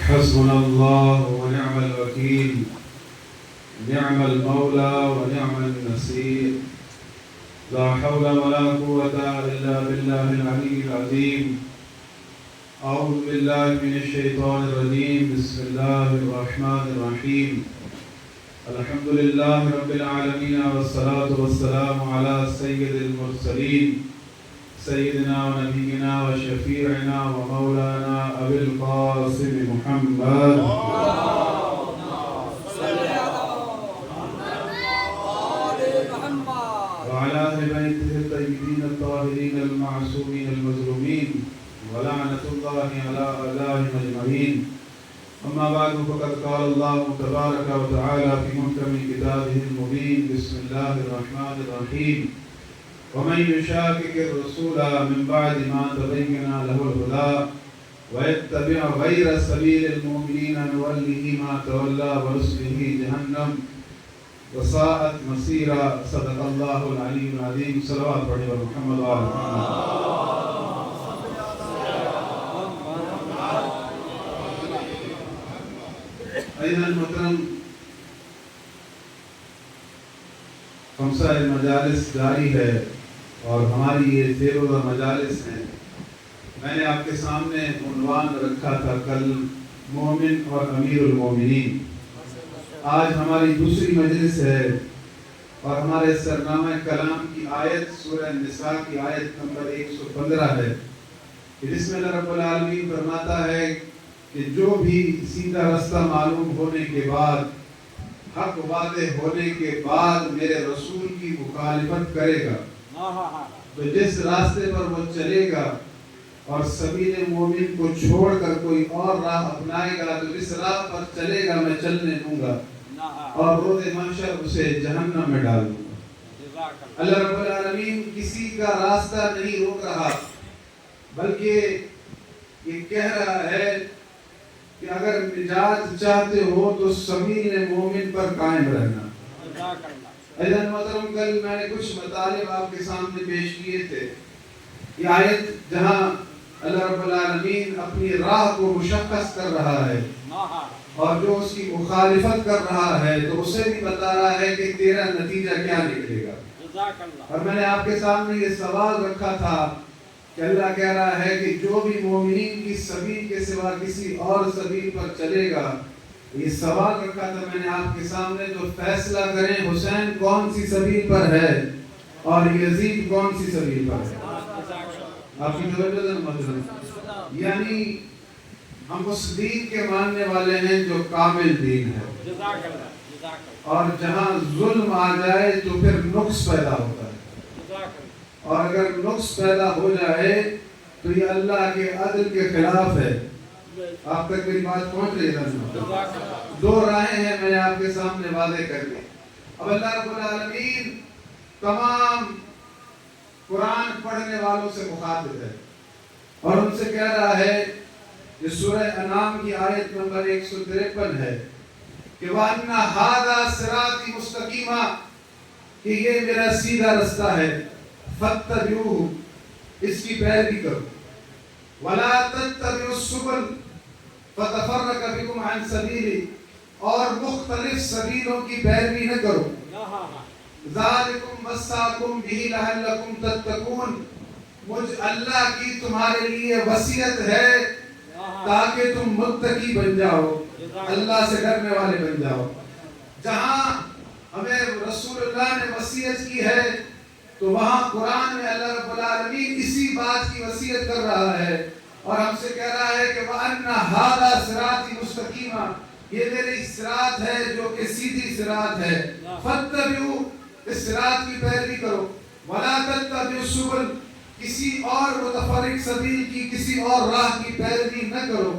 حسبنا الله ونعم الوكيل، نعم المولى ونعم النصير، لا حول ولا قوة إلا بالله العلي العظيم. أعوذ بالله من الشيطان الرجيم. بسم الله الرحمن الرحيم. الحمد لله رب العالمين، والصلاة والسلام على سيد المرسلين سيدنا ونبينا وشفيعنا ومولانا أبي القاسم محمد وعلى أهل بيته الطيبين الطاهرين المعصومين المظلومين، ولعنة الله على أعدائهم أجمعين. أما بعد، فقد قال الله تبارك وتعالى في محكم كتابه المبين. بسم الله الرحمن الرحيم. ومن يشاقق الرسول من بعد ما تبين له الهدى ويتبع غير سبيل المؤمنين نوله ما تولى ونصله جهنم وساءت مصيرا. صدق الله العلي العظيم. صلوات على محمد وعلى أيها المحترم، خمسہ مجالس جاری ہے اور ہماری یہ 13 مجالس ہیں. میں نے آپ کے سامنے عنوان رکھا تھا کل مومن اور امیر المومنین. آج ہماری دوسری مجلس ہے اور ہمارے سرنامہ کلام کی آیت سورہ نساء کی آیت نمبر 115 ہے، جس میں اللہ رب العالمین فرماتا ہے کہ جو بھی سیدھا رستہ معلوم ہونے کے بعد، حق واضح ہونے کے بعد میرے رسول کی مخالفت کرے گا، تو جس راستے پر وہ چلے گا اور سبیل مومن کو چھوڑ کر کوئی اور راہ اپنائے گا، تو جس راہ پر چلے گا میں چلنے دوں گا اور روز محشر اسے جہنم میں ڈال دوں گا. اللہ رب العالمین کسی کا راستہ نہیں روک رہا، بلکہ یہ کہہ رہا ہے کہ اگر نجات چاہتے ہو تو سبیل مومن پر قائم رہنا. ایضاً محترم، کل میں نے کچھ مطالب آپ کے سامنے پیش کیے تھے. یہ آیت جہاں اللہ رب العالمین اپنی راہ کو مشخص کر رہا ہے اور جو اس کی مخالفت کر رہا ہے تو اسے بھی بتا رہا ہے کہ تیرا نتیجہ کیا نکلے گا. اور میں نے آپ کے سامنے یہ سوال رکھا تھا کہ اللہ کہہ رہا ہے کہ جو بھی مومنین کی سبیل کے سوا کسی اور سبیل پر چلے گا. یہ سوال رکھا تھا میں نے آپ کے سامنے، تو فیصلہ کریں حسین کون سی سبیل پر ہے اور یزید کون سی سبیل پر ہے. آپ کی توجہ مطلب یعنی ہم اس دین کے ماننے والے ہیں جو کامل دین ہے، اور جہاں ظلم آ جائے تو پھر نقص پیدا ہوتا ہے، اور اگر نقص پیدا ہو جائے تو یہ اللہ کے عدل کے خلاف ہے. آپ تک میری بات پہنچ رہی ہے؟ دو راہیں ہیں میں نے آپ کے سامنے واضح کر دی. اب اللہ رب العالمین تمام قرآن پڑھنے والوں سے مخاطب ہے اور ان سے کہہ رہا ہے، یہ سورہ انعام کی آیت نمبر 153 ہے کہ وَأَنَّ هَذَا صِرَاطِ مُسْتَقِيمًا، کہ یہ میرا سیدھا رستہ ہے، فَاتَّبِعُوهُ، اس کی پیروی کرو، وَلَا تَتَّبِعُوا السُّبُلَ فَتَفَرَّقَ بِكُمْ عَنْ سَبِيلِهِ، اور مختلف سبیلوں کی پیروی نہ کرو. ذَلِكُمْ وَصَّاكُمْ بِهِ لَعَلَّكُمْ تَتَّقُونَ، مجھ اللہ کی تمہارے لیے وصیت ہے تاکہ تم متقی بن جاؤ، اللہ سے ڈرنے والے بن جاؤ. جہاں ہمیں رسول اللہ نے وصیت کی ہے تو وہاں قرآن میں اللہ رب العالمین اسی بات کی وصیت کر رہا ہے اور ہم سے کہہ رہا ہے کہ وَأَنَّ هَذَا صِرَاطِ مُسْتَقِيمًا، یہ میری صراط ہے جو کہ سیدھی صراط ہے. فَاتَّبِعُوا، اس صراط کی پیروی کرو. وَلَا تَتَّبِعُوا السُّبُلَ، کسی اور متفرق سبیل کی، کسی اور راہ کی پیروی نہ کرو.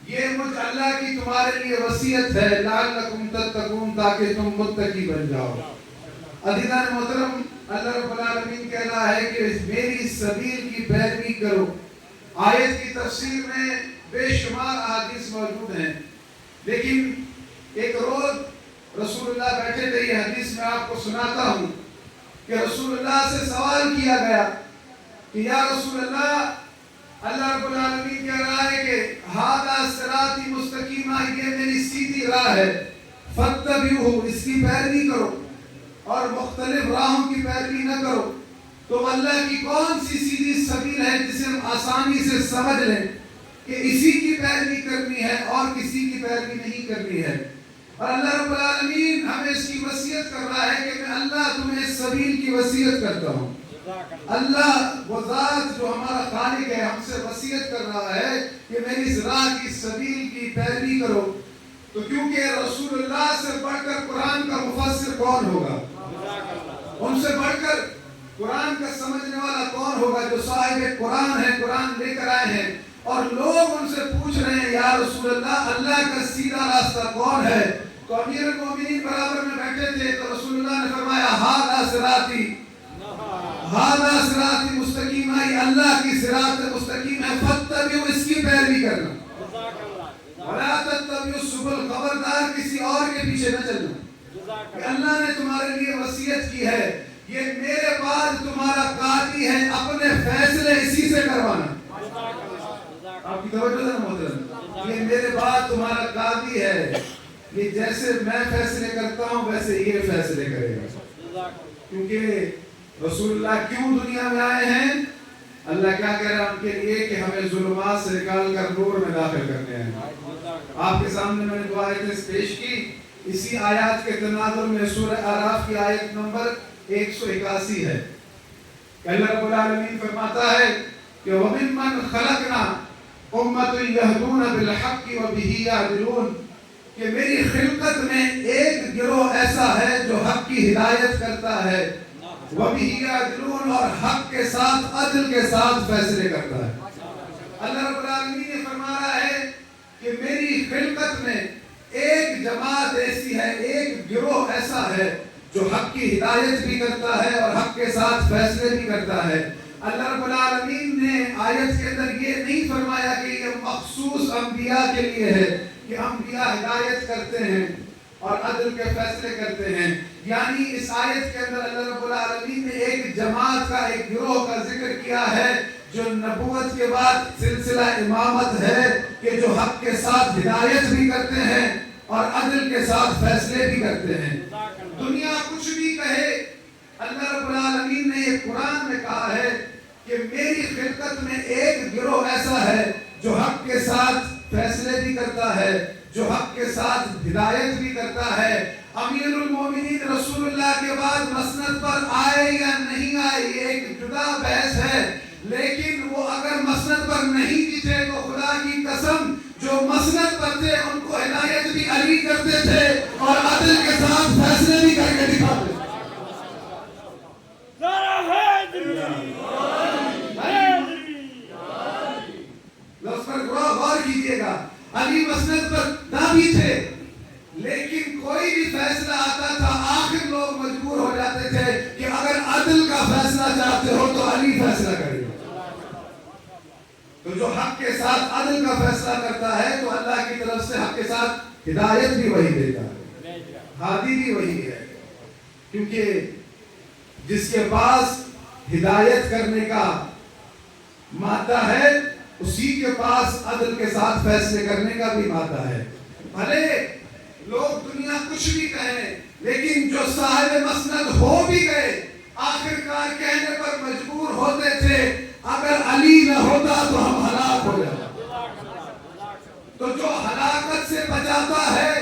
یہ مجھ اللہ کی تمہارے لیے وصیت ہے، لعلکم تتقون، تاکہ تم متقی بن جاؤ. عزیزان محترم، اللہ رب العالمین کہہ رہا ہے کہ میری سبیل کی پیروی کرو. آیت کی تفسیر میں بے شمار احادیث موجود ہیں، لیکن ایک روز رسول اللہ بیٹھے تھے، یہ حدیث میں آپ کو سناتا ہوں کہ رسول اللہ سے سوال کیا گیا کہ یا رسول اللہ اللہ رب العالمین کہہ رہا ہے کہ ھذا صراطی مستقیمہ، یہ میری سیدھی راہ ہے، فاتبعوہ، اس کی پیروی کرو اور مختلف راہوں کی پیروی نہ کرو۔ تو اللہ کی کون سی سیدھی سبیل ہے جسے ہم آسانی سے سمجھ لیں کہ اسی کی پیروی کرنی ہے اور کسی کی پیروی نہیں کرنی ہے؟ اور اللہ رب العالمین ہمیں اس کی وصیت کر رہا ہے کہ میں اللہ تمہیں اس سبیل کی وصیت کرتا ہوں۔ اللہ وہ ذات جو ہمارا خالق ہے ہم سے وصیت کر رہا ہے کہ میری اس راہ کی سبیل کی پیروی کرو۔ تو کیونکہ رسول اللہ سے بڑھ کر قرآن کا مفسر کون ہوگا؟ ان سے بڑھ کر قرآن کا سمجھنے والا کون ہوگا؟ جو صاحب قرآن ہے، قرآن لے کر آئے ہیں، اور لوگ ان سے پوچھ رہے ہیں یا رسول اللہ کا سیدھا راستہ کون ہے؟ تو امیر المومنین برابر میں بیٹھے تھے تو رسول اللہ نے فرمایا ھذا صراطی، ھذا صراطی مستقیم، ہے اللہ کی صراط مستقیم ہے، فاتبعوا، اس کی پیروی کرنا، ولا تتبعوا السبل، خبردار کسی اور کے پیچھے نہ چلنا۔ کہ اللہ نے تمہارے لیے وصیت کی ہے، یہ میرے بعد تمہارا قاضی ہے، اپنے فیصلے اسی سے کروانا۔ آپ کی توجہ ہے محترم، یہ میرے بعد تمہارا قاضی ہے، یہ جیسے میں فیصلے کرتا ہوں ویسے یہ فیصلے کرے گا۔ کیونکہ رسول اللہ کیوں دنیا میں آئے ہیں؟ اللہ کیا کہہ رہا ہے ان کے لیے کہ ہمیں ظلمات سے نکال کر نور میں داخل کرنے ہیں۔ آپ کے سامنے میں نے دو آیتیں پیش کی، اسی آیات کے تناظر میں سورہ اعراف کی آیت نمبر 181 ہے۔ اللہ رب العالمین فرماتا ہے کہ وَمِمَّنْ خَلَقْنَا أُمَّةٌ يَهْدُونَ بِالْحَقِّ وَبِهِ يَعْدِلُونَ، کہ میری خلقت میں ایک گروہ ایسا ہے جو حق کی ہدایت کرتا ہے، وَبِهِ يَعْدِلُونَ، اور حق کے ساتھ عدل کے ساتھ فیصلے کرتا ہے۔ اللہ رب العالمین نے فرما رہا ہے کہ میری خلقت میں ایک جماعت ایسی ہے، ایک گروہ ایسا ہے جو حق کی ہدایت بھی کرتا ہے اور حق کے ساتھ فیصلے بھی کرتا ہے۔ اللہ رب العالمین نے آیت کے اندر یہ نہیں فرمایا کہ یہ مخصوص انبیاء کے لیے ہے کہ انبیاء ہدایت کرتے ہیں اور عدل کے فیصلے کرتے ہیں، یعنی اس آیت کے اندر اللہ رب العالمین نے ایک جماعت کا، ایک گروہ کا ذکر کیا ہے جو نبوت کے بعد سلسلہ امامت ہے، کہ جو حق کے ساتھ ہدایت بھی کرتے ہیں اور عدل کے ساتھ فیصلے بھی کرتے ہیں۔ دنیا کچھ بھی کہے، اللہ رب العالمین نے یہ قرآن میں کہا ہے کہ میری خلقت میں ایک گروہ ایسا ہے جو حق کے ساتھ فیصلے بھی کرتا ہے، جو حق کے ساتھ ہدایت بھی کرتا ہے۔ امیر المومنین رسول اللہ کے بعد مسند پر آئے یا نہیں آئے یہ ایک جدا بحث ہے، لیکن وہ اگر مسند پر نہیں بھی تھے تو خدا کی قسم جو مسند پر تھے ان کو ہدایت بھی علی کرتے تھے اور عدل کے ساتھ فیصلے بھی کر کے دکھاتے تھے۔ لفظ پر غور کیجئے گا، علی مسند پر نہ بھی تھے لیکن کوئی بھی فیصلہ آتا تھا آخر لوگ مجبور ہو جاتے تھے کہ اگر عدل کا فیصلہ چاہتے ہو تو علی فیصلہ کرے گا۔ تو جو حق کے ساتھ عدل کا فیصلہ کرتا ہے تو اللہ کی طرف سے حق کے ساتھ ہدایت بھی وہی دیتا ہے، ہادی بھی وہی ہے، کیونکہ جس کے پاس ہدایت کرنے کا مادہ ہے اسی کے پاس عدل کے ساتھ فیصلے کرنے کا بھی مادہ ہے۔ بھلے لوگ دنیا کچھ بھی کہیں لیکن جو صاحب مسند ہو بھی گئے آخرکار کہنے پر مجبور ہوتے تھے اگر علی نہ ہوتا تو ہم ہلاک ہو جاتے۔ تو جو ہلاکت سے بچاتا ہے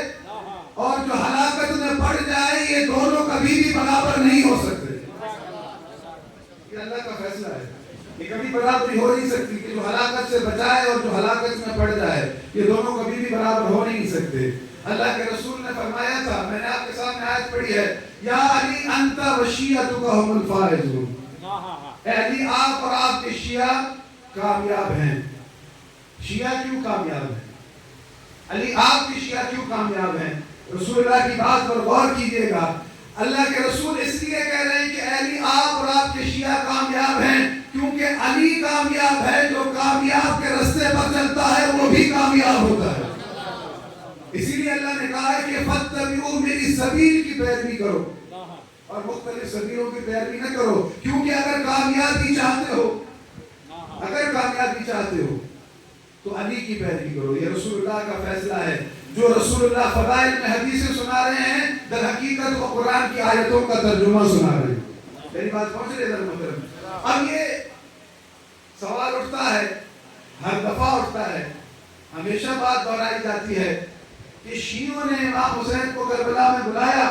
اور جو ہلاکت میں پڑ جائے یہ دونوں کبھی بھی برابر نہیں ہو سکتے۔ یہ اللہ کا فیصلہ ہے، یہ کبھی برابری ہو نہیں سکتی کہ جو ہلاکت سے بچائے اور جو ہلاکت میں پڑ جائے یہ دونوں کبھی بھی برابر ہو نہیں سکتے۔ اللہ کے رسول نے فرمایا تھا، میں نے آپ کے سامنے آیت پڑھی ہے، یا علی انت وشیعتک هم الفائزون، اے علی آپ اور آپ کے شیعہ کامیاب ہیں۔ شیعہ کیوں کامیاب ہیں؟ علی آپ کے شیعہ کیوں کامیاب ہیں؟ رسول اللہ کی بات پر غور کیجئے گا، اللہ کے رسول اس لیے کہہ رہے ہیں کہ اے علی آپ اور آپ کے شیعہ کامیاب ہیں کیونکہ علی کامیاب ہے، جو کامیاب کے رستے پر چلتا ہے وہ بھی کامیاب ہوتا ہے۔ اسی لیے اللہ نے کہا ہے کہ فاتبعوا، میری سبیل کی پیروی کرو اور مختلف سبیلوں کی پیروی نہ کرو، کیونکہ اگر کامیابی چاہتے ہو اگر کامیابی چاہتے ہو تو علی کی پیروی کرو، یہ رسول اللہ کا فیصلہ ہے۔ جو رسول اللہ فضائل میں حدیثیں سنا رہے ہیں، در حقیقت وہ قرآن کی آیتوں کا ترجمہ سنا رہے ہیں۔ میری بات پہنچ رہی ہے محترم؟ اب یہ سوال اٹھتا ہے، ہر دفعہ اٹھتا ہے، ہمیشہ بات دہرائی جاتی ہے کہ شیعوں نے امام حسین کو کربلا میں بلایا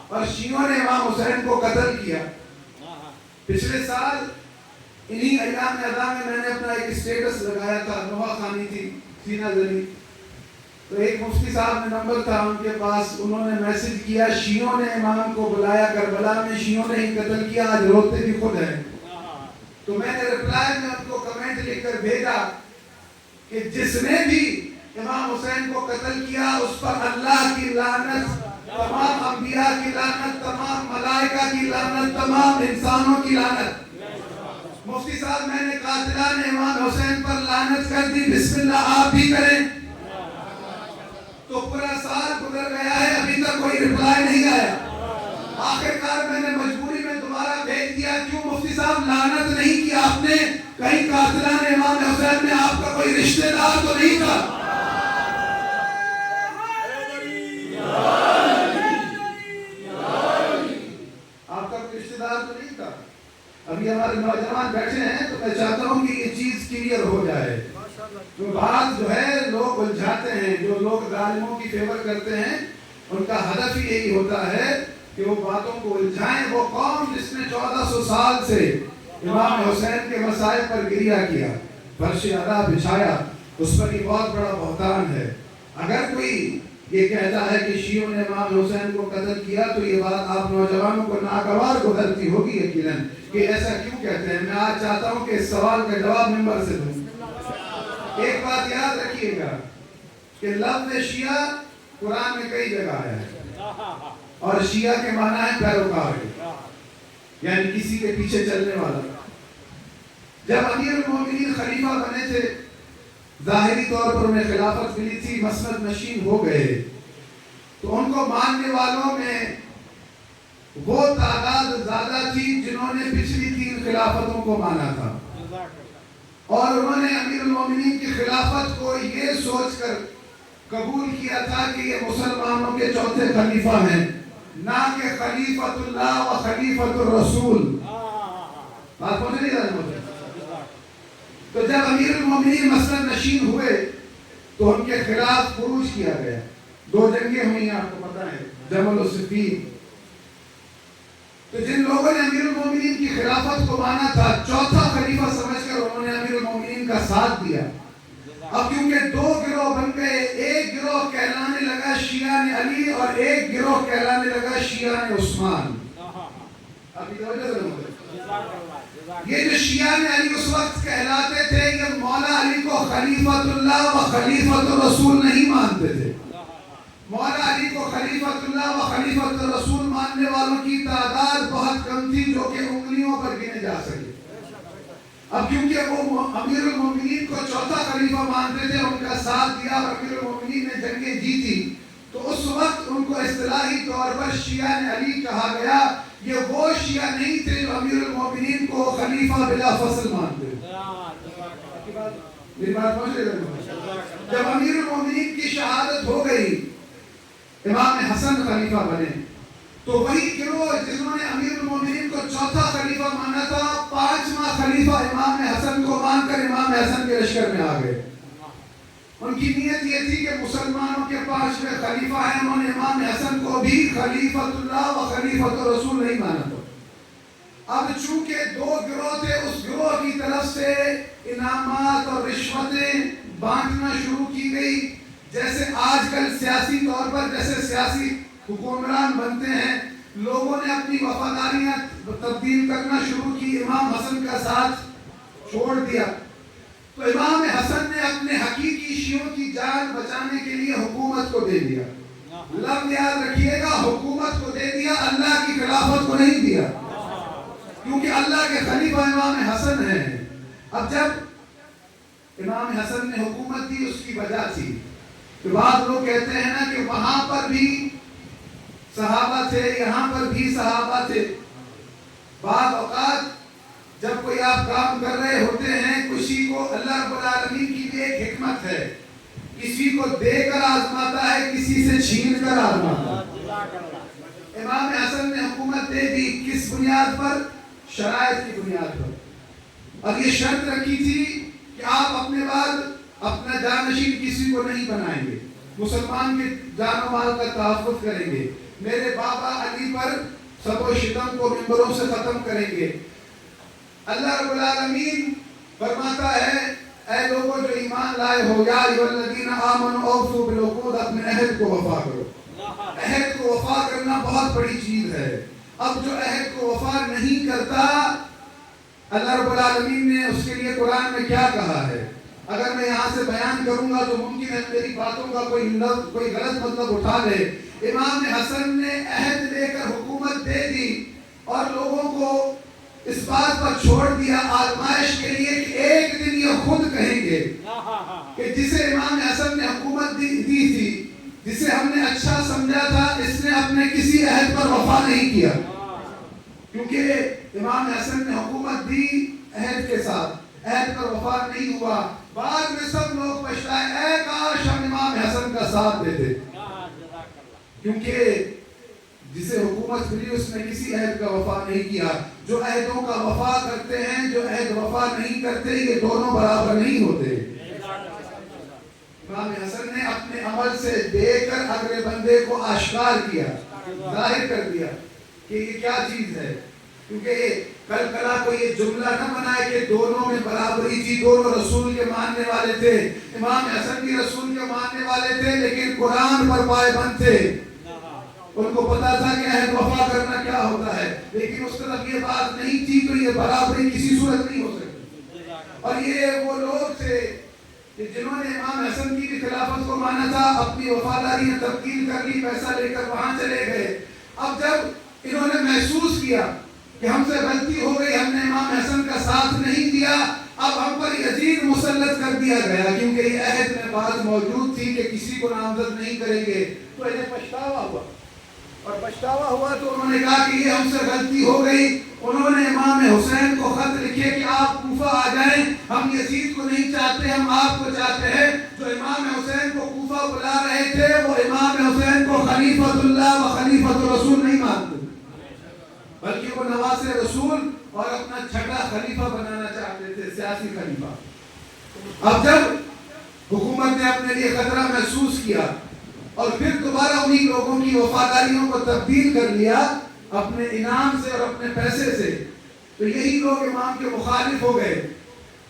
اور شیعوں نے امام حسین کو قتل کیا۔ پچھلے سال انہی ایام ادا میں نے اپنا ایک اسٹیٹس لگایا تھا، نوحہ خوانی تھی سینہ زنی، تو ایک مفتی صاحب نے نمبر تھا ان کے پاس، انہوں نے میسج کیا شیعوں نے امام کو بلایا کربلا میں، شیعوں نے ہی قتل کیا، آج روتے بھی خود ہیں۔ تو میں نے رپلائی میں ان کو کمنٹ لکھ کر بھیجا کہ جس نے بھی امام حسین کو قتل کیا اس پر اللہ کی لعنت، تمام انبیاء کی لعنت، تمام ملائکہ کی لعنت، تمام انسانوں کی لعنت۔ مفتی صاحب میں نے قاتلان امام حسین پر لعنت کر دی، بسم اللہ آپ بھی کریں۔ تو پورا سال گزر گیا ہے، ابھی تک کوئی رپلائی نہیں آیا۔ آخر کار میں نے مجبوری میں دوبارہ بھیج دیا، کیوں مفتی صاحب لعنت نہیں کی آپ نے؟ کہیں قاتلان امام حسین میں آپ کا کوئی رشتہ دار تو نہیں تھا؟ آپ کا کوئی رشتہ دار تو نہیں تھا؟ ابھی ہمارے نوجوان بیٹھے ہیں تو میں چاہتا ہوں کہ یہ چیز کلیئر ہو جائے۔ جو بات جو ہے لوگ الجھاتے ہیں، جو لوگ ظالموں کی فیور کرتے ہیں، ان کا ہدف ہی یہی ہوتا ہے کہ وہ باتوں کو الجھائیں۔ وہ قوم جس نے 1400 سال سے امام حسین کے مسائل پر گریہ کیا، فرش ادا بچھایا، اس پر یہ بہت بڑا بہتان ہے۔ اگر کوئی یہ کہتا ہے کہ شیعوں نے امام حسین کو قتل کیا تو یہ بات آپ نوجوانوں کو ناگوار گزرتی ہوگی یقیناً کہ ایسا کیوں کہتے ہیں۔ میں آج چاہتا ہوں کہ اس سوال کا جواب ممبر سے دوں۔ ایک بات یاد رکھیے گا کہ لفظ شیعہ قرآن میں کئی جگہ آیا ہے، اور شیعہ کے معنی ہے پیروکار، یعنی کسی کے پیچھے چلنے والا۔ جب امیر المومنین خلیفہ بنے تھے، ظاہری طور پر انہیں خلافت ملی تھی، مسند نشین ہو گئے، تو ان کو ماننے والوں میں وہ تعداد زیادہ تھی جنہوں نے پچھلی 3 خلافتوں کو مانا تھا، اور انہوں نے امیر المومنین کی خلافت کو یہ سوچ کر قبول کیا تھا کہ یہ مسلمانوں کے چوتھے خلیفہ ہیں، نہ کہ خلیفۃ اللہ و خلیفۃ الرسول۔ بات پہنچ نہیں رہا؟ تو جب امیر المومنین مسند نشین ہوئے تو ان کے خلاف خروج کیا گیا، 2 جنگیں ہوئی ہیں، آپ کو پتہ ہے، جمل و صفین۔ تو جن لوگوں نے امیر المومنین کی خلافت کو مانا تھا، چوتھا خلیفہ سمجھ کر انہوں نے امیر المومنین کا ساتھ دیا۔ اب کیونکہ 2 گروہ بن گئے، ایک گروہ کہلانے لگا شیعہ علی اور ایک گروہ کہلانے لگا شیعہ عثمان۔ ابھی توجہ ضرور ہے۔ یہ جو شیعہ علی اس وقت کہلاتے تھے، یہ مولا علی کو خلیفۃ اللہ و خلیفۃ الرسول نہیں مانتے تھے۔ مولا علی کو خلیفۃ اللہ و خلیفۃ الرسول ماننے والوں کی تعداد بہت کم تھی، جو کہ انگلیوں پر گنے جا سکے۔ اب کیونکہ وہ امیر المومنین کو چوتھا خلیفہ مانتے تھے، ان کا ساتھ دیا اور امیر المومنین نے جنگیں جیتی، تو اس وقت ان کو اصطلاحی طور پر شیعہ علی کہا گیا۔ یہ وہ شیعہ نہیں تھے جو امیر المومنین کو خلیفہ بلا فصل مانتے۔ میری بات پہنچ رہی ہے؟ جب امیر المومنین کی شہادت ہو گئی، امام حسن خلیفہ بنے، تو وہی گروہ جنہوں نے امیر المومنین کو چوتھا خلیفہ مانا تھا، 5واں خلیفہ امام حسن کو مان کر امام حسن کے لشکر میں آ گئے۔ ان کی نیت یہ تھی کہ مسلمانوں کے 5ویں خلیفہ ہیں، انہوں نے امام حسن کو بھی خلیفۃ اللہ و خلیفۃ الرسول نہیں مانا تھا۔ اب چونکہ 2 گروہ تھے، اس گروہ کی طرف سے انعامات اور رشوتیں بانٹنا شروع کی گئی۔ جیسے آج کل سیاسی طور پر جیسے سیاسی حکمران بنتے ہیں، لوگوں نے اپنی وفاداریاں تبدیل کرنا شروع کی، امام حسن کا ساتھ چھوڑ دیا، تو امام حسن نے اپنے حقیقی شیعوں کی جان بچانے کے لیے حکومت کو دے دیا۔ لفظ یاد رکھیے گا، حکومت کو دے دیا، اللہ کی خلافت کو نہیں دیا، کیونکہ اللہ کے خلیفہ امام حسن ہیں۔ اب جب امام حسن نے حکومت دی، اس کی وجہ تھی کہ بعض لوگ کہتے ہیں نا کہ وہاں پر بھی صحابہ تھے، یہاں پر بھی صحابہ تھے۔ بعض اوقات جب کوئی آپ کام کر رہے ہوتے ہیں کسی کو اللہ رب العالمین کی بھی ایک حکمت ہے، کسی کو دے کر آزماتا ہے، کسی سے چھین کر آزماتا ہے۔ امام حسن نے حکومت دے دی کس بنیاد پر؟ شرائط کی بنیاد پر، اور یہ شرط رکھی تھی کہ آپ اپنے بعد اپنا جانشین کسی کو نہیں بنائیں گے، مسلمان کے جان و مال کا تحفظ کریں گے، میرے بابا علی پر سب و شتم کو ممبروں سے ختم کریں گے۔ اللہ رب العالمین فرماتا ہے اے لوگوں جو ایمان لائے ہو، یا ایھا الذین آمنوا اوفوا بالعقود، اپنے عہد کو وفا کرو۔ عہد کو وفا کرنا بہت بڑی چیز ہے۔ اب جو عہد کو وفا نہیں کرتا، اللہ رب العالمین نے اس کے لیے قرآن میں کیا کہا ہے؟ اگر میں یہاں سے بیان کروں گا تو ممکن ہے میری باتوں کا کوئی غلط مطلب اٹھا لے۔ امام حسن نے عہد لے کر حکومت دے دی اور لوگوں کو اس بات پر چھوڑ دیا آزمائش کے لیے کہ ایک دن یہ خود کہیں گے کہ جسے امام حسن نے حکومت دی تھی، جسے ہم نے اچھا سمجھا تھا، اس نے اپنے کسی عہد پر وفا نہیں کیا، کیونکہ امام حسن نے حکومت دی عہد کے ساتھ، عہد پر وفا نہیں ہوا۔ بعد میں سب لوگ پچھتائے، اے کاش ہم امام حسن کا ساتھ دیتے، کیونکہ جسے حکومت ملی اس نے کسی عہد کا وفا نہیں کیا۔ جو عہدوں کا وفا کرتے ہیں، جو عہد وفا نہیں کرتے، یہ دونوں برابر نہیں ہوتے۔ امام حسن نے اپنے عمل سے دے کر اگلے بندے کو آشکار کیا، ظاہر کر دیا کہ یہ کیا چیز ہے، کیونکہ کل کلا کو یہ جملہ نہ بنائے کہ دونوں میں برابری تھی، دونوں رسول کے ماننے والے تھے۔ امام حسن بھی رسول کے ماننے والے تھے لیکن قرآن پر پائبند تھے، ان کو پتا تھا کہ عہد وفا کرنا کیا ہوتا ہے، لیکن اس طرف یہ بات نہیں تھی، تو یہ برابری کسی صورت نہیں ہو سکتی۔ اور یہ وہ لوگ تھے کہ جنہوں نے امام حسن کی بھی خلافت کو مانا تھا، اپنی وفاداری میں تبدیل کر لی، پیسہ لے کر وہاں چلے گئے۔ اب جب انہوں نے محسوس کیا کہ ہم سے غلطی ہو گئی، ہم نے امام حسن کا ساتھ نہیں دیا، اب ہم پر یزید مسلط کر دیا گیا، کیونکہ یہ عہد میں بات موجود تھی کہ کسی کو نامزد نہیں کریں گے، تو انہیں پچھتاوا ہوا، اور پچھتاوا ہوا تو انہوں نے کہا کہ یہ ہم سے غلطی ہو گئی۔ انہوں نے امام حسین کو خط لکھے کہ آپ کوفہ آ جائیں، ہم یزید کو نہیں چاہتے، ہم آپ کو چاہتے ہیں۔ جو امام حسین کو کوفہ بلا رہے تھے وہ امام حسین کو خلیفۃ اللہ و خلیفۃ الرسول نہیں مانتے، بلکہ وہ نواسے رسول اور اپنا چھٹا خلیفہ بنانا چاہتے تھے، سیاسی خلیفہ۔ اب جب حکومت نے اپنے لیے خطرہ محسوس کیا اور پھر دوبارہ انہی لوگوں کی وفاداریوں کو تبدیل کر لیا اپنے انعام سے اور اپنے پیسے سے، تو یہی لوگ امام کے مخالف ہو گئے۔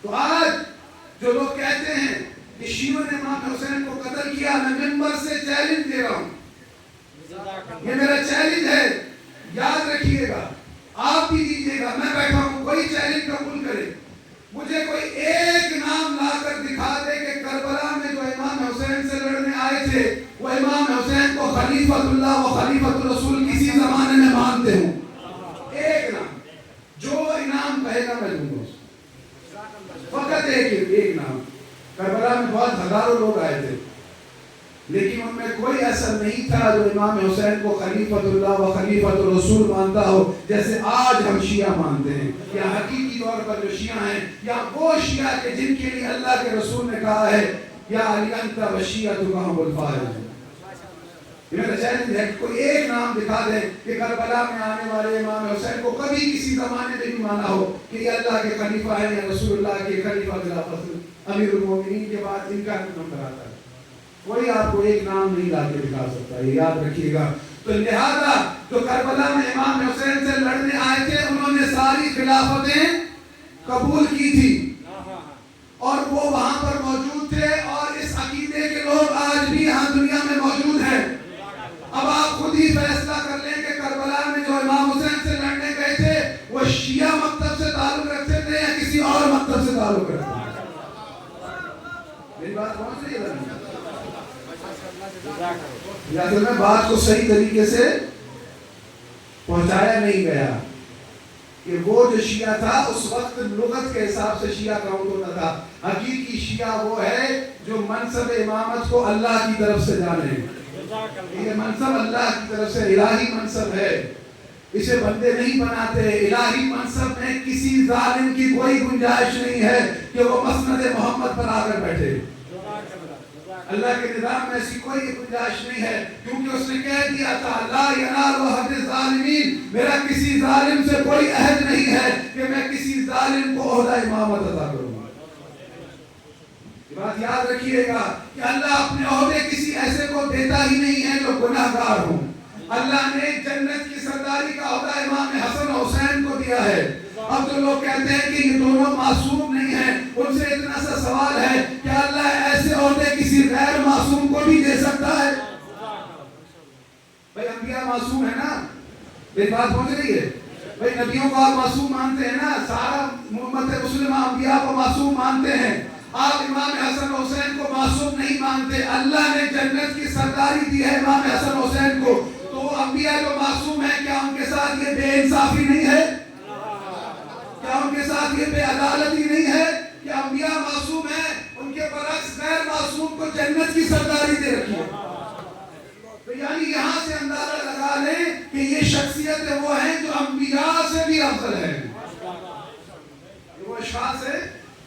تو آج جو لوگ کہتے ہیں کہ شیعوں نے امام حسین کو قتل کیا، میں ممبر سے چیلنج دے رہا ہوں، یہ میرا چیلنج ہے، یاد رکھیے گا، آپ بھی دیجیے گا، میں بیٹھا ہوں، کوئی چیلنج قبول کرے، مجھے کوئی ایک نام لا کر دکھا دے کہ کربلا میں جو امام حسین سے لڑنے آئے تھے وہ امام حسین کو خلیفۃ اللہ و خلیفۃ الرسول کسی زمانے میں مانتے ہوں، ایک نام، جو انعام کہے گا میں دوں گا، فقط ایک نام۔ کربلا میں بہت ہزاروں لوگ آئے تھے لیکن ان میں کوئی ایسا نہیں تھا جو امام حسین کو خلیفۃ اللہ و خلیفۃ الرسول مانتا ہو جیسے آج ہم شیعہ مانتے ہیں، یا حقیقی طور پر جو شیعہ ہیں، یا وہ شیعہ کہ جن کے لیے اللہ کے رسول نے کہا ہے یا علی انت وشیعتک هم الفائزون۔ میرا چیلنج ہے کہ کوئی ایک نام دکھا دے کہ کربلا میں آنے والے امام حسین کو کبھی کسی زمانے میں نہیں مانا ہو کہ یہ اللہ کے خلیفہ ہیں یا رسول اللہ کے خلیفہ خلافت امیر المومنین کے بعد ان کا نمبر آتا ہے، کوئی آپ کو ایک نام نہیں لا کے دکھا سکتا، یہ یاد رکھیے گا۔ تو لہذا جو کربلا میں امام حسین سے لڑنے آئے تھے انہوں نے ساری خلافتیں قبول کی تھی اور وہ وہاں پر موجود تھے، اور اس عقیدے کے لوگ آج بھی یہاں دنیا میں موجود ہیں۔ اب آپ خود ہی فیصلہ کر لیں کہ کربلا میں جو امام حسین سے لڑنے گئے تھے وہ شیعہ مکتب سے تعلق رکھتے تھے یا کسی اور مکتب سے تعلق رکھتے تھے؟ میری بات پہنچ رہی ہے؟ اصل میں بات کو صحیح طریقے سے پہنچایا نہیں گیا کہ وہ جو شیعہ تھا اس وقت لغت کے حساب سے شیعہ کاؤنٹ ہوتا تھا، حقیقی شیعہ وہ ہے جو منصب امامت کو اللہ کی طرف سے جانے، یہ منصب اللہ کی طرف سے الہی منصب ہے، اسے بندے نہیں بناتے. الہی منصب میں کسی ظالم کی کوئی گنجائش نہیں ہے کہ وہ مسند محمد پر آ کر بیٹھے. اللہ کے نظام میں ایسی کوئی گنجائش نہیں ہے، کیونکہ اس نے کہہ دیا تھا لا ینال عہد الظالمین، میرا کسی ظالم سے کوئی عہد نہیں ہے کہ میں کسی ظالم کو عہدہ امامت عطا کروں گا. یہ بات یاد رکھیے گا کہ اللہ اپنے عہدے کسی ایسے کو دیتا ہی نہیں ہے جو گناہ گار ہوں. اللہ نے جنت کی سرداری کا عہدہ امام حسن و حسین کو دیا ہے. اب تو لوگ کہتے ہیں کہ یہ دونوں معصوم نہیں ہیں، ان سے اتنا سا سوال ہے کہ اللہ ایسے عہدے کسی غیر معصوم کو بھی دے سکتا ہے؟ بھائی انبیاء معصوم ہے نا، یہ بات پہنچ رہی ہے. بھائی نبیوں کو آپ معصوم مانتے ہیں نا، سارا امت مسلمہ انبیاء کو معصوم مانتے ہیں. آپ امام حسن حسین کو معصوم نہیں مانتے. اللہ نے جنت کی سرداری دی ہے امام حسن حسین کو، تو وہ انبیاء جو معصوم ہیں، کیا ان کے ساتھ یہ بے انصافی نہیں ہے؟ کیا ان کے ساتھ یہ بے عدالتی نہیں ہے کہ انبیاء معصوم ہیں، ان کے برعکس غیر معصوم کو جنت کی سرداری دے رکھی ہے؟ تو یعنی یہاں سے اندازہ لگا لیں کہ یہ شخصیتیں وہ ہیں جو انبیاء سے بھی افضل ہیں. وہ اشخاص ہے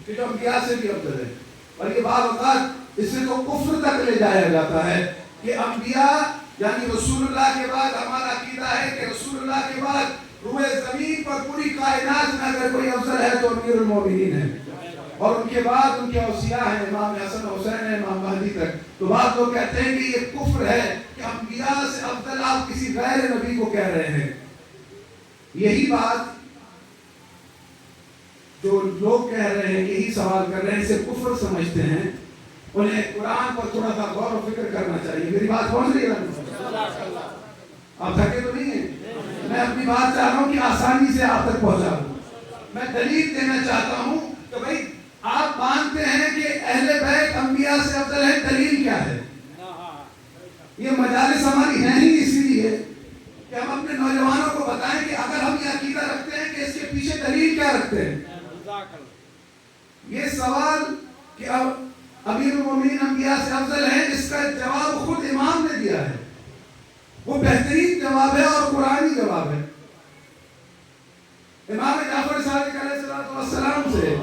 کہ جو انبیاء سے بھی افضل ہے. اور یہ بعض اوقات اس سے تو کفر تک لے جایا جاتا ہے کہ انبیاء یعنی رسول اللہ کے بعد، ہمارا عقیدہ ہے کہ رسول اللہ کے بعد روئے زمین پر پوری کائنات میں اگر کوئی افضل ہے تو امیر المومنین ہے، اور ان کے بعد ان کے اوصیاء ہیں امام حسن حسین ہیں امام مہدی تک. تو بعض لوگ کہتے ہیں کہ یہ کفر ہے کہ انبیاء سے افضل آپ کسی غیر نبی کو کہہ رہے ہیں. یہی بات جو لوگ کہہ رہے ہیں، یہی سوال کر رہے ہیں، اسے کفر سمجھتے ہیں. انہیں قرآن پر تھوڑا سا غور و فکر کرنا چاہیے. میری بات پہنچ رہی ہے؟ آپ تھکے تو نہیں ہیں؟ میں اپنی بات چاہ رہا ہوں کہ آسانی سے آپ تک پہنچا دوں. میں دلیل دینا چاہتا ہوں کہ بھائی آپ مانتے ہیں کہ اہل بیت انبیاء سے افضل ہے، دلیل کیا ہے؟ یہ مجالس ہماری ہیں ہی اسی لیے کہ ہم اپنے نوجوانوں کو بتائیں کہ اگر ہم یہ عقیدہ رکھتے ہیں کہ اس کے پیچھے دلیل کیا رکھتے ہیں. یہ سوال کہ اب امیر المومنین انبیاء سے افضل ہیں، اس کا جواب خود امام نے دیا ہے. وہ بہترین جواب ہے اور قرآنی جواب ہے. امام جعفر صادق علیہ السلام سے